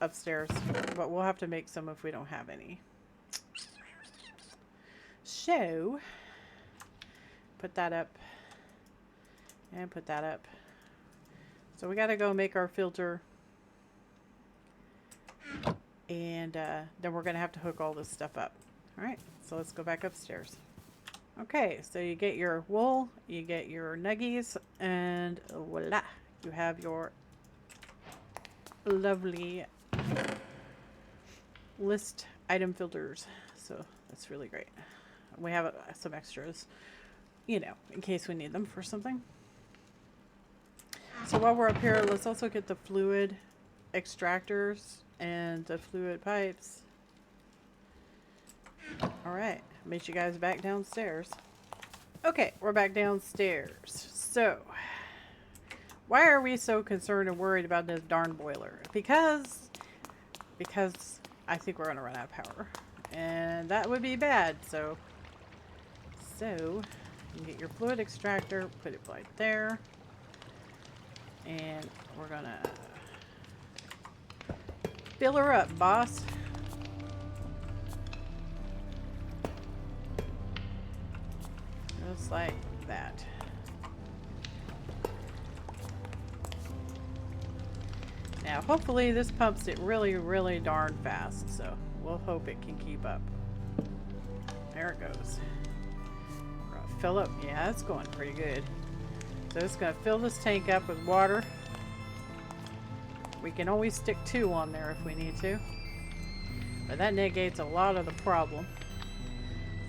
upstairs, but we'll have to make some if we don't have any. So, put that up and put that up. So we got to go make our filter. And then we're going to have to hook all this stuff up. All right, so let's go back upstairs. Okay, so you get your wool, you get your nuggies, and voila, you have your lovely list item filters. So that's really great. We have some extras, you know, in case we need them for something. So while we're up here, let's also get the fluid extractors and the fluid pipes. Alright, meet you guys back downstairs. Okay, we're back downstairs. So, why are we so concerned and worried about this darn boiler? Because I think we're going to run out of power. And that would be bad, so you get your fluid extractor, put it right there. And we're going to fill her up, boss. Just like that. Now, hopefully this pumps it really, really darn fast, so we'll hope it can keep up. There it goes. We're gonna fill up. Yeah, it's going pretty good. So it's gonna fill this tank up with water. We can always stick 2 on there if we need to. But that negates a lot of the problem.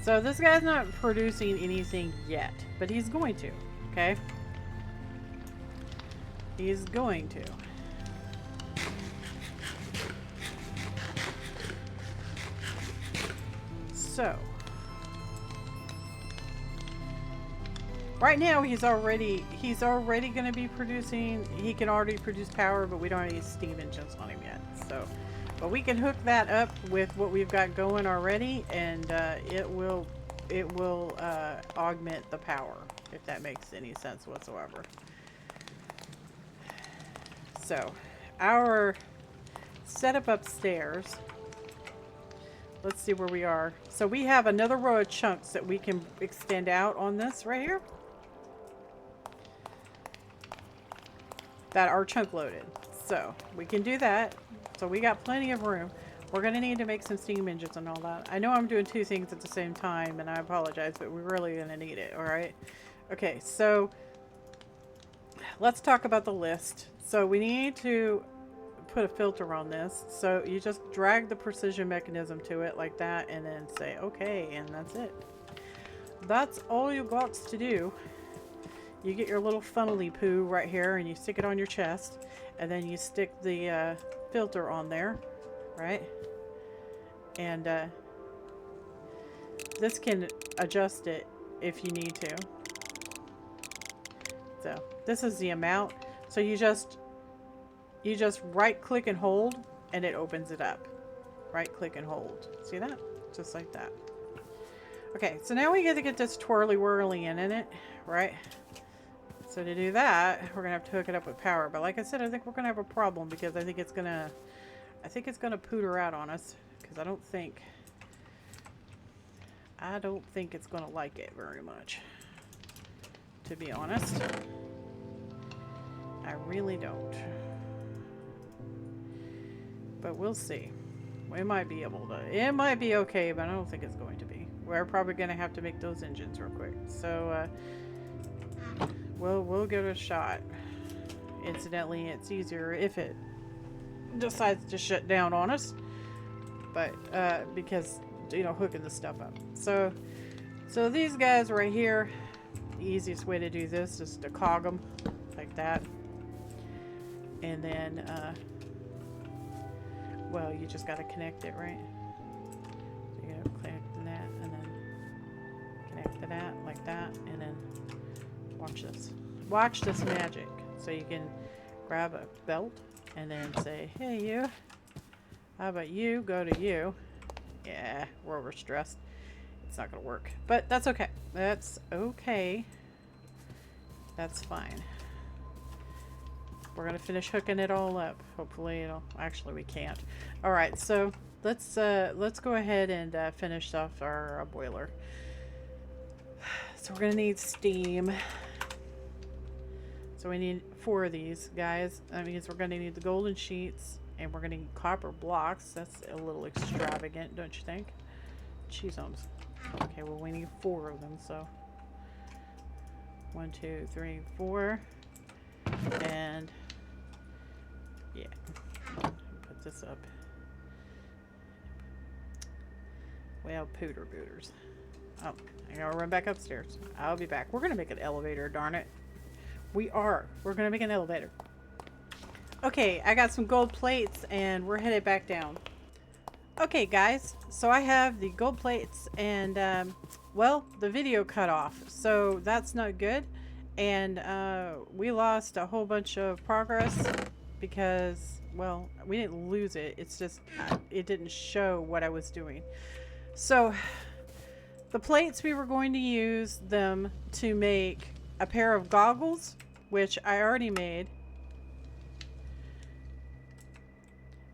So this guy's not producing anything yet, but he's going to, okay? He's going to. So, right now he's already going to be producing, he can already produce power, but we don't have any steam engines on him yet, so. But we can hook that up with what we've got going already, and it will augment the power, if that makes any sense whatsoever. So, our setup upstairs, let's see where we are. So we have another row of chunks that we can extend out on this right here that are chunk loaded. So we can do that. So we got plenty of room. We're going to need to make some steam engines and all that. I know I'm doing 2 things at the same time, and I apologize, but we're really going to need it, all right? Okay, so let's talk about the list. So we need to put a filter on this. So you just drag the precision mechanism to it like that, and then say, okay, and that's it. That's all you got to do. You get your little funnely poo right here, and you stick it on your chest, and then you stick the filter on there, right? And this can adjust it if you need to. So this is the amount. So you just right click and hold and it opens it up. Right click and hold. See that? Just like that. Okay, so now we get to get this twirly whirly in it, right? So to do that, we're gonna have to hook it up with power. But like I said, I think we're gonna have a problem because I think it's gonna pooter out on us because I don't think it's gonna like it very much. To be honest, I really don't. But we'll see. We might be able to. It might be okay, but I don't think it's going to be. We're probably going to have to make those engines real quick. So, we'll give it a shot. Incidentally, it's easier if it decides to shut down on us. But, because, you know, hooking the stuff up. So these guys right here, the easiest way to do this is to cog them like that. And then, well, you just got to connect it, right? So you got to connect that, and then connect to that, like that, and then watch this. Watch this magic. So you can grab a belt, and then say, hey, you. How about you go to you? Yeah, we're overstressed. It's not going to work. But that's okay. That's okay. That's fine. We're gonna finish hooking it all up. Hopefully it'll, actually we can't. All right, so let's go ahead and finish off our boiler. So we're gonna need steam. So we need 4 of these guys. That means we're gonna need the golden sheets and we're gonna need copper blocks. That's a little extravagant, don't you think? Cheeseums. Okay, well we need 4 of them, so 1, 2, 3, 4. And yeah, put this up. Well, pooter booters. Oh, I gotta run back upstairs. I'll be back. We're gonna make an elevator, darn it. We're gonna make an elevator. Okay, I got some gold plates and we're headed back down. Okay guys, so I have the gold plates and well, the video cut off, so that's not good. And we lost a whole bunch of progress because, well, we didn't lose it. It's just, it didn't show what I was doing. So the plates, we were going to use them to make a pair of goggles, which I already made.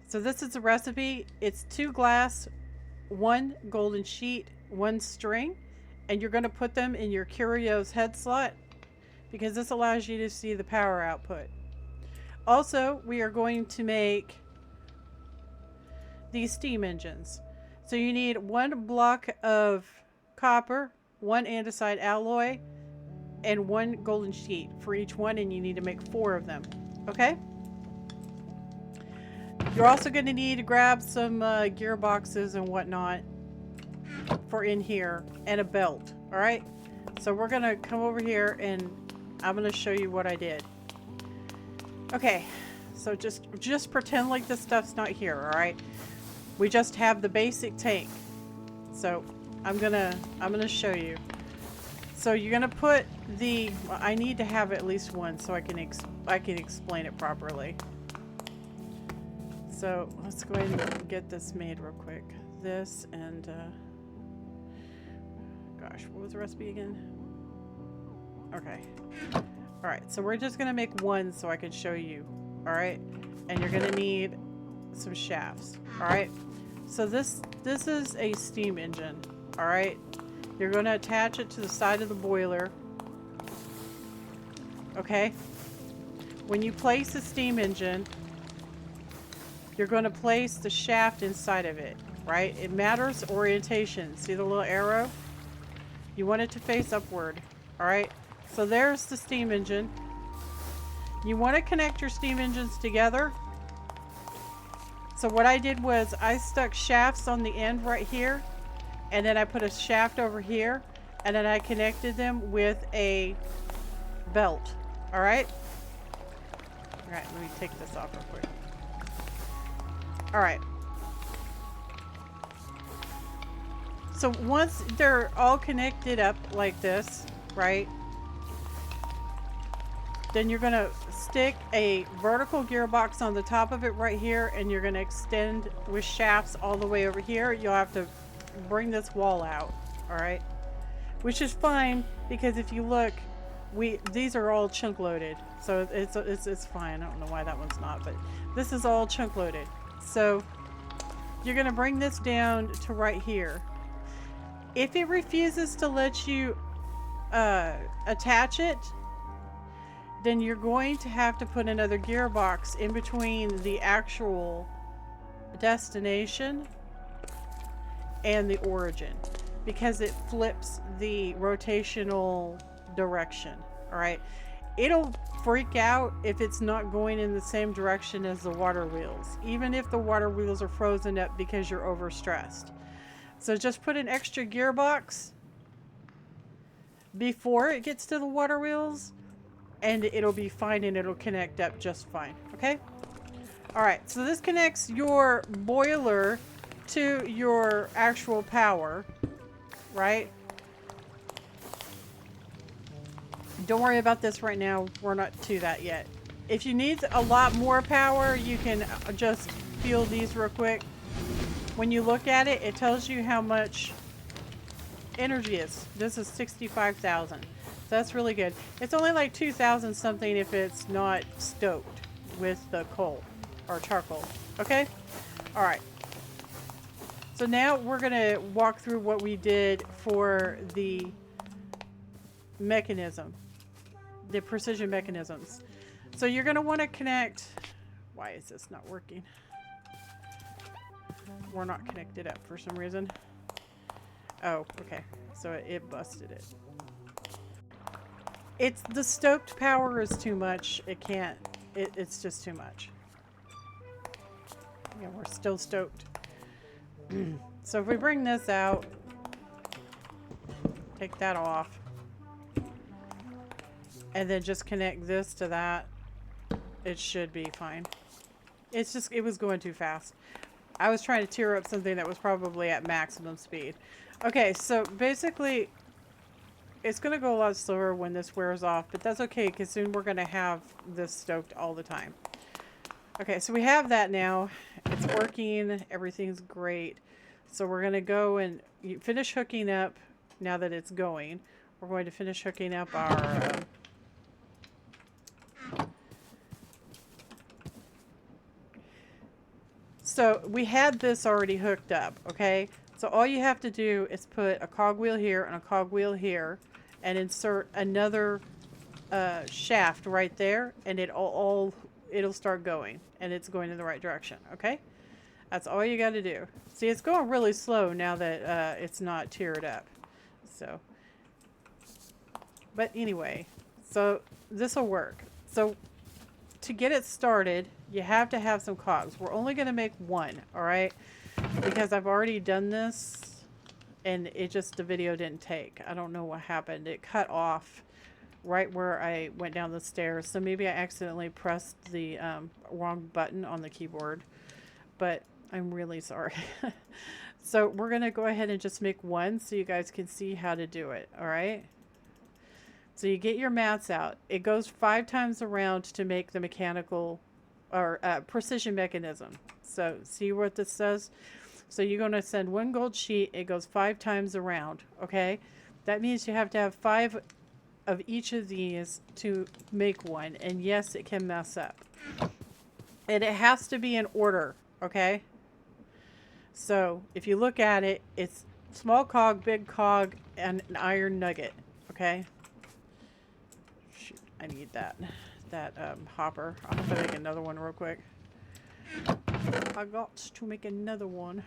So this is the recipe. It's 2 glass, 1 golden sheet, 1 string, and you're going to put them in your Curio's head slot, because this allows you to see the power output. Also, we are going to make these steam engines. So you need 1 block of copper, 1 andesite alloy, and 1 golden sheet for each one, and you need to make 4 of them. Okay? You're also going to need to grab some gearboxes and whatnot for in here, and a belt. Alright? So we're going to come over here and I'm going to show you what I did. Okay, so just pretend like this stuff's not here, alright? We just have the basic tank. So I'm gonna show you. So you're gonna put the, I need to have at least one so I can explain it properly. So let's go ahead and get this made real quick. This and gosh, what was the recipe again? Okay. Alright, so we're just gonna make one so I can show you. Alright? And you're gonna need some shafts. Alright? So this is a steam engine. Alright? You're gonna attach it to the side of the boiler. Okay? When you place the steam engine, you're gonna place the shaft inside of it. Right? It matters orientation. See the little arrow? You want it to face upward. Alright? So there's the steam engine. You want to connect your steam engines together. So what I did was I stuck shafts on the end right here, and then I put a shaft over here, and then I connected them with a belt. Alright? Alright, let me take this off real quick. Alright. So once they're all connected up like this, right? Then you're gonna stick a vertical gearbox on the top of it right here, and you're gonna extend with shafts all the way over here. You'll have to bring this wall out, all right? Which is fine, because if you look, these are all chunk loaded, so it's fine. I don't know why that one's not, but this is all chunk loaded. So you're gonna bring this down to right here. If it refuses to let you attach it, then you're going to have to put another gearbox in between the actual destination and the origin, because it flips the rotational direction. All right, it'll freak out if it's not going in the same direction as the water wheels, even if the water wheels are frozen up because you're overstressed. So just put an extra gearbox before it gets to the water wheels, and it'll be fine, and it'll connect up just fine. Okay? Alright, so this connects your boiler to your actual power, right? Don't worry about this right now. We're not to that yet. If you need a lot more power, you can just feel these real quick. When you look at it, it tells you how much energy is. This is 65,000. So that's really good. It's only like 2,000 something if it's not stoked with the coal or charcoal. Okay? Alright. So now we're going to walk through what we did for the mechanism. The precision mechanisms. So you're going to want to connect... Why is this not working? We're not connected up for some reason. Oh, okay. So it busted it. It's the stoked power is too much. It can't. It's just too much. Yeah, we're still stoked. So if we bring this out, take that off, and then just connect this to that, it should be fine. It's just, it was going too fast. I was trying to tear up something that was probably at maximum speed. Okay, so basically, it's going to go a lot slower when this wears off, but that's okay, because soon we're going to have this stoked all the time. Okay, so we have that now. It's working. Everything's great. So we're going to go and finish hooking up now that it's going. We're going to finish hooking up our... So we had this already hooked up, okay? So all you have to do is put a cogwheel here and a cogwheel here and insert another shaft right there, and it'll start going, and it's going in the right direction, okay? That's all you got to do. See, it's going really slow now that it's not tiered up. So, but anyway, so this will work. So to get it started, you have to have some cogs. We're only going to make one, all right? Because I've already done this, and it just, the video didn't take. I don't know what happened. It cut off right where I went down the stairs. So maybe I accidentally pressed the wrong button on the keyboard. But I'm really sorry. So we're going to go ahead and just make one so you guys can see how to do it, all right? So you get your mats out. It goes 5 times around to make the mechanical or precision mechanism. So see what this does? So you're going to send 1 gold sheet. It goes 5 times around, okay? That means you have to have 5 of each of these to make one. And yes, it can mess up. And it has to be in order, okay? So if you look at it, it's small cog, big cog, and an iron nugget, okay? Shoot, I need that hopper. I'll have to make another one real quick. I got to make another one.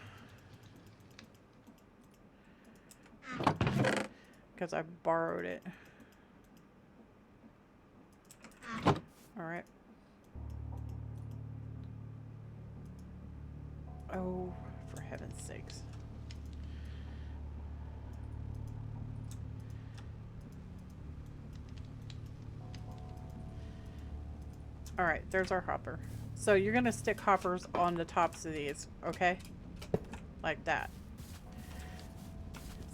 Because I borrowed it. Alright. Oh, for heaven's sakes. Alright, there's our hopper. So you're going to stick hoppers on the tops of these, okay? Like that.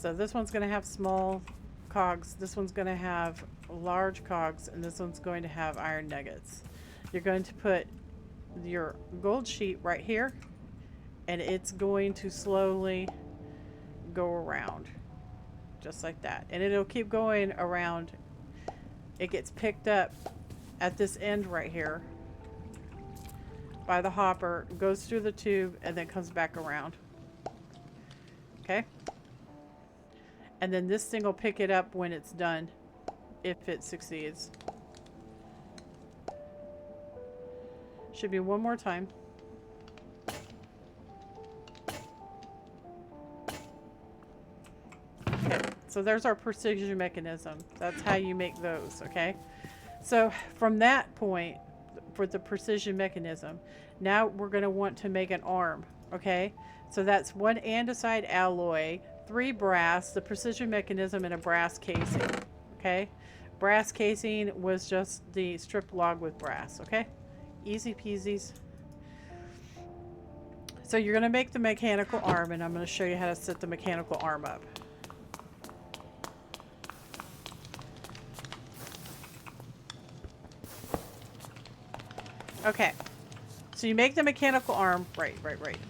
So this one's going to have small cogs, this one's going to have large cogs, and this one's going to have iron nuggets. You're going to put your gold sheet right here, and it's going to slowly go around just like that, and it'll keep going around. It gets picked up at this end right here by the hopper, goes through the tube, and then comes back around. Okay, and then this thing will pick it up when it's done, if it succeeds. Should be one more time. Okay, so there's our precision mechanism. That's how you make those, okay? So from that point, for the precision mechanism, now we're going to want to make an arm, okay? So that's 1 andesite alloy, 3 brass, the precision mechanism, and a brass casing, okay? Brass casing was just the stripped log with brass, okay? Easy peasies. So you're going to make the mechanical arm, and I'm going to show you how to set the mechanical arm up. Okay, so you make the mechanical arm, right,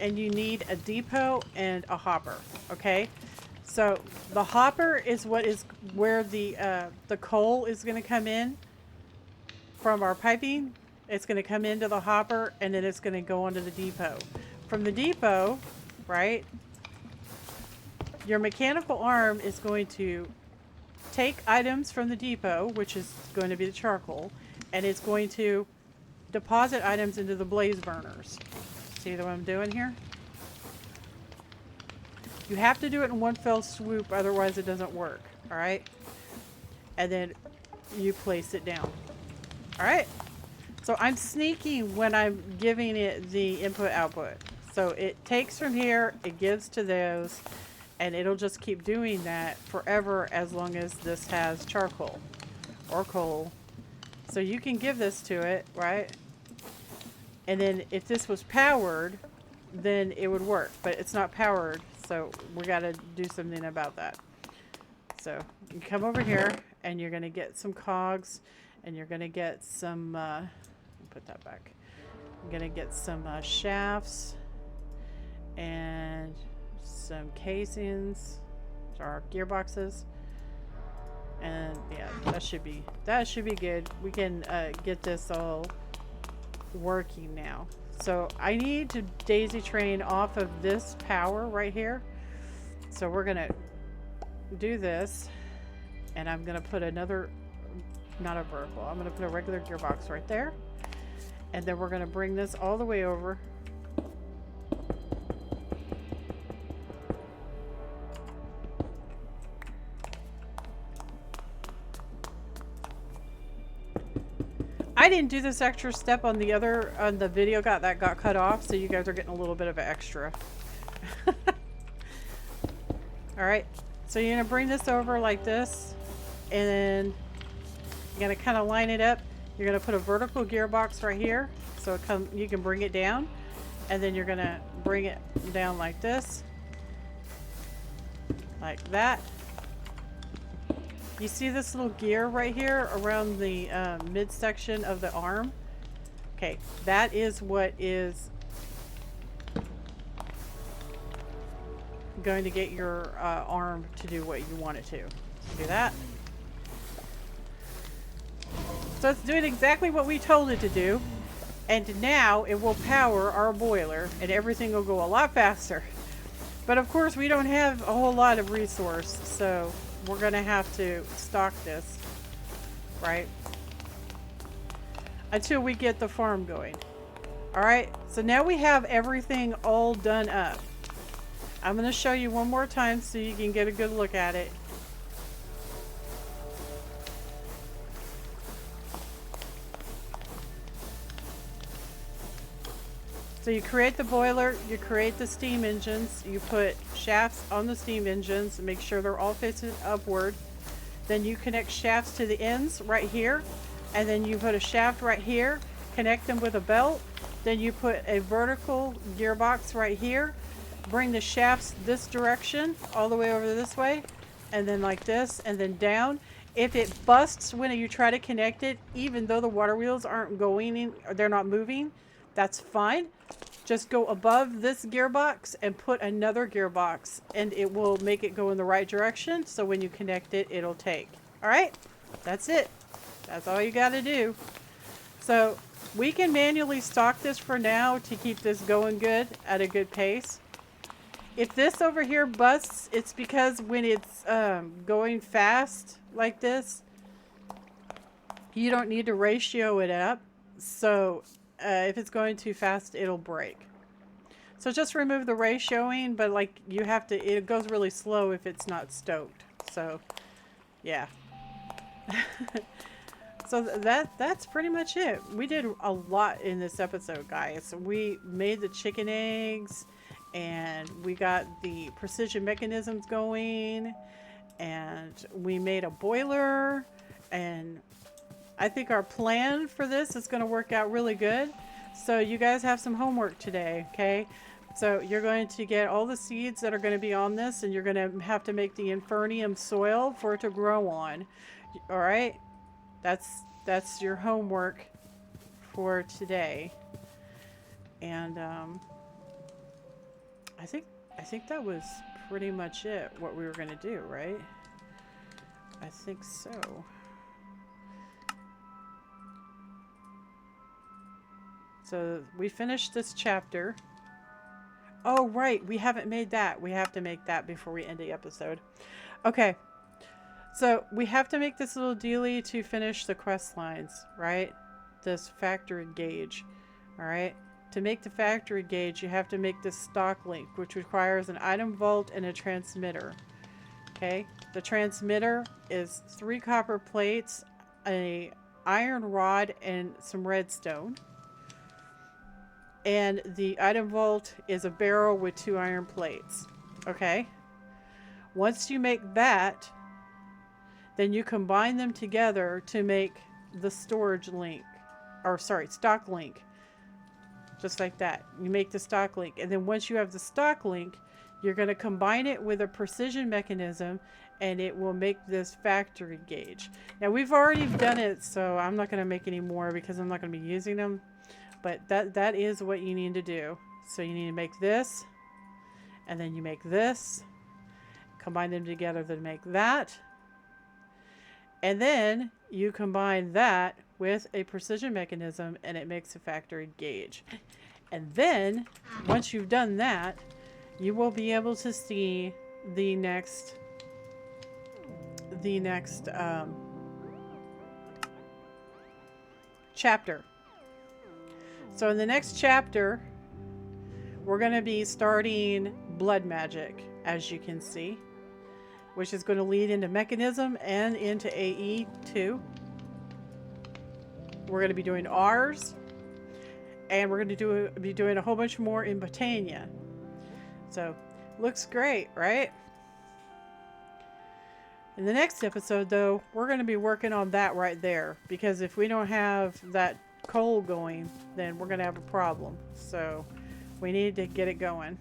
and you need a depot and a hopper, okay? So the hopper is where the coal is going to come in from our piping. It's going to come into the hopper, and then it's going to go onto the depot. From the depot, right, your mechanical arm is going to take items from the depot, which is going to be the charcoal, and it's going to deposit items into the blaze burners. See what I'm doing here? You have to do it in one fell swoop, otherwise it doesn't work. All right, and then you place it down. All right, so I'm sneaking when I'm giving it the input output. So it takes from here, it gives to those, and it'll just keep doing that forever as long as this has charcoal or coal. So you can give this to it, right? And then if this was powered, then it would work, but it's not powered, so we got to do something about that. So you come over here, and you're going to get some cogs, and you're going to get some, put that back. I'm going to get some shafts and some casings, or gearboxes, and yeah, that should be good. We can get this all working now. So I need to daisy train off of this power right here. So we're gonna do this, and I'm gonna put another, not a vertical, I'm gonna put a regular gearbox right there, and then we're gonna bring this all the way over. I didn't do this extra step on the video that got cut off, so you guys are getting a little bit of an extra. Alright, so you're going to bring this over like this, and then you're going to kind of line it up. You're going to put a vertical gearbox right here, so you can bring it down, and then you're going to bring it down like this, like that. You see this little gear right here around the midsection of the arm? Okay, that is what is going to get your arm to do what you want it to. Do that. So it's doing exactly what we told it to do. And now it will power our boiler, and everything will go a lot faster. But of course we don't have a whole lot of resource, so we're gonna have to stock this, right? Until we get the farm going. Alright, so now we have everything all done up. I'm gonna show you one more time so you can get a good look at it. So you create the boiler, you create the steam engines, you put shafts on the steam engines, make sure they're all facing upward. Then you connect shafts to the ends right here, and then you put a shaft right here, connect them with a belt. Then you put a vertical gearbox right here, bring the shafts this direction, all the way over this way, and then like this, and then down. If it busts when you try to connect it, even though the water wheels aren't going in, or they're not moving, that's fine. Just go above this gearbox and put another gearbox, and it will make it go in the right direction. So when you connect it, it'll take. All right, that's it. That's all you got to do. So we can manually stock this for now to keep this going good at a good pace. If this over here busts, it's because when it's going fast like this, you don't need to ratio it up. So if it's going too fast, it'll break. So just remove the ratioing, but like you have to, it goes really slow if it's not stoked. So yeah. So that's pretty much it. We did a lot in this episode, guys. We made the chicken eggs, and we got the precision mechanisms going, and we made a boiler, and I think our plan for this is going to work out really good. So you guys have some homework today, okay? So you're going to get all the seeds that are going to be on this, and you're going to have to make the infernium soil for it to grow on. All right? That's your homework for today. And I think that was pretty much it, what we were going to do, right? I think so. So we finished this chapter. Oh, right. We haven't made that. We have to make that before we end the episode. Okay. So we have to make this little dealie to finish the quest lines, right? This factory gauge. All right. To make the factory gauge, you have to make this stock link, which requires an item vault and a transmitter. Okay. The transmitter is 3 copper plates, a iron rod, and some redstone. And the item vault is a barrel with 2 iron plates. Okay. Once you make that, then you combine them together to make the storage link. Or sorry, stock link. Just like that. You make the stock link. And then once you have the stock link, you're going to combine it with a precision mechanism, and it will make this factory gauge. Now we've already done it, so I'm not going to make any more because I'm not going to be using them. But that is what you need to do. So you need to make this, and then you make this, combine them together to make that, and then you combine that with a precision mechanism, and it makes a factory gauge. And then once you've done that, you will be able to see the next chapter. So in the next chapter, we're going to be starting blood magic, as you can see, which is going to lead into mechanism and into AE too. We're going to be doing R's, and we're going to be doing a whole bunch more in Botania. So looks great, right? In the next episode, though, we're going to be working on that right there, because if we don't have that coal going, then we're going to have a problem. So we need to get it going.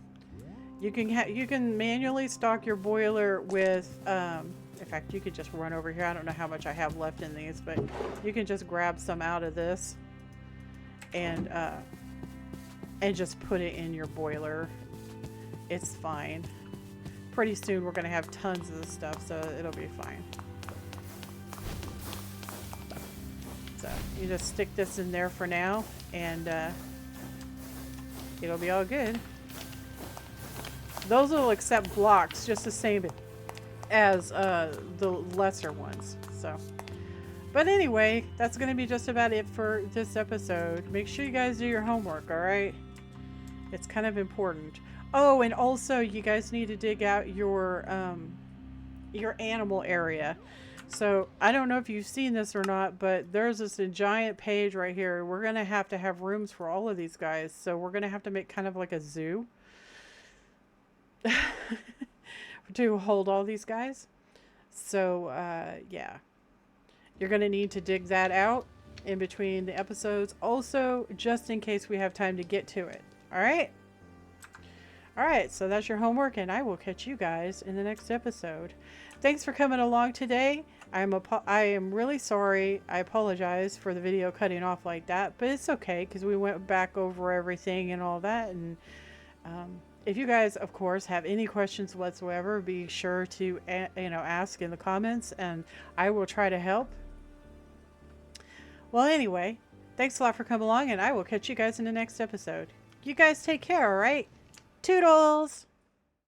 You can manually stock your boiler with in fact, you could just run over here. I don't know how much I have left in these, but you can just grab some out of this and just put it in your boiler. It's fine. Pretty soon we're going to have tons of this stuff, so it'll be fine. So you just stick this in there for now, and it'll be all good. Those will accept blocks just the same as the lesser ones. So, but anyway, that's going to be just about it for this episode. Make sure you guys do your homework, all right? It's kind of important. Oh, and also you guys need to dig out your animal area. So I don't know if you've seen this or not, but there's this giant page right here. We're going to have rooms for all of these guys. So we're going to have to make kind of like a zoo to hold all these guys. So yeah, you're going to need to dig that out in between the episodes. Also, just in case we have time to get to it. All right. All right, so that's your homework, and I will catch you guys in the next episode. Thanks for coming along today. I am really sorry. I apologize for the video cutting off like that, but it's okay because we went back over everything and all that. And if you guys, of course, have any questions whatsoever, be sure to ask in the comments, and I will try to help. Well, anyway, thanks a lot for coming along, and I will catch you guys in the next episode. You guys take care, all right? Toodles!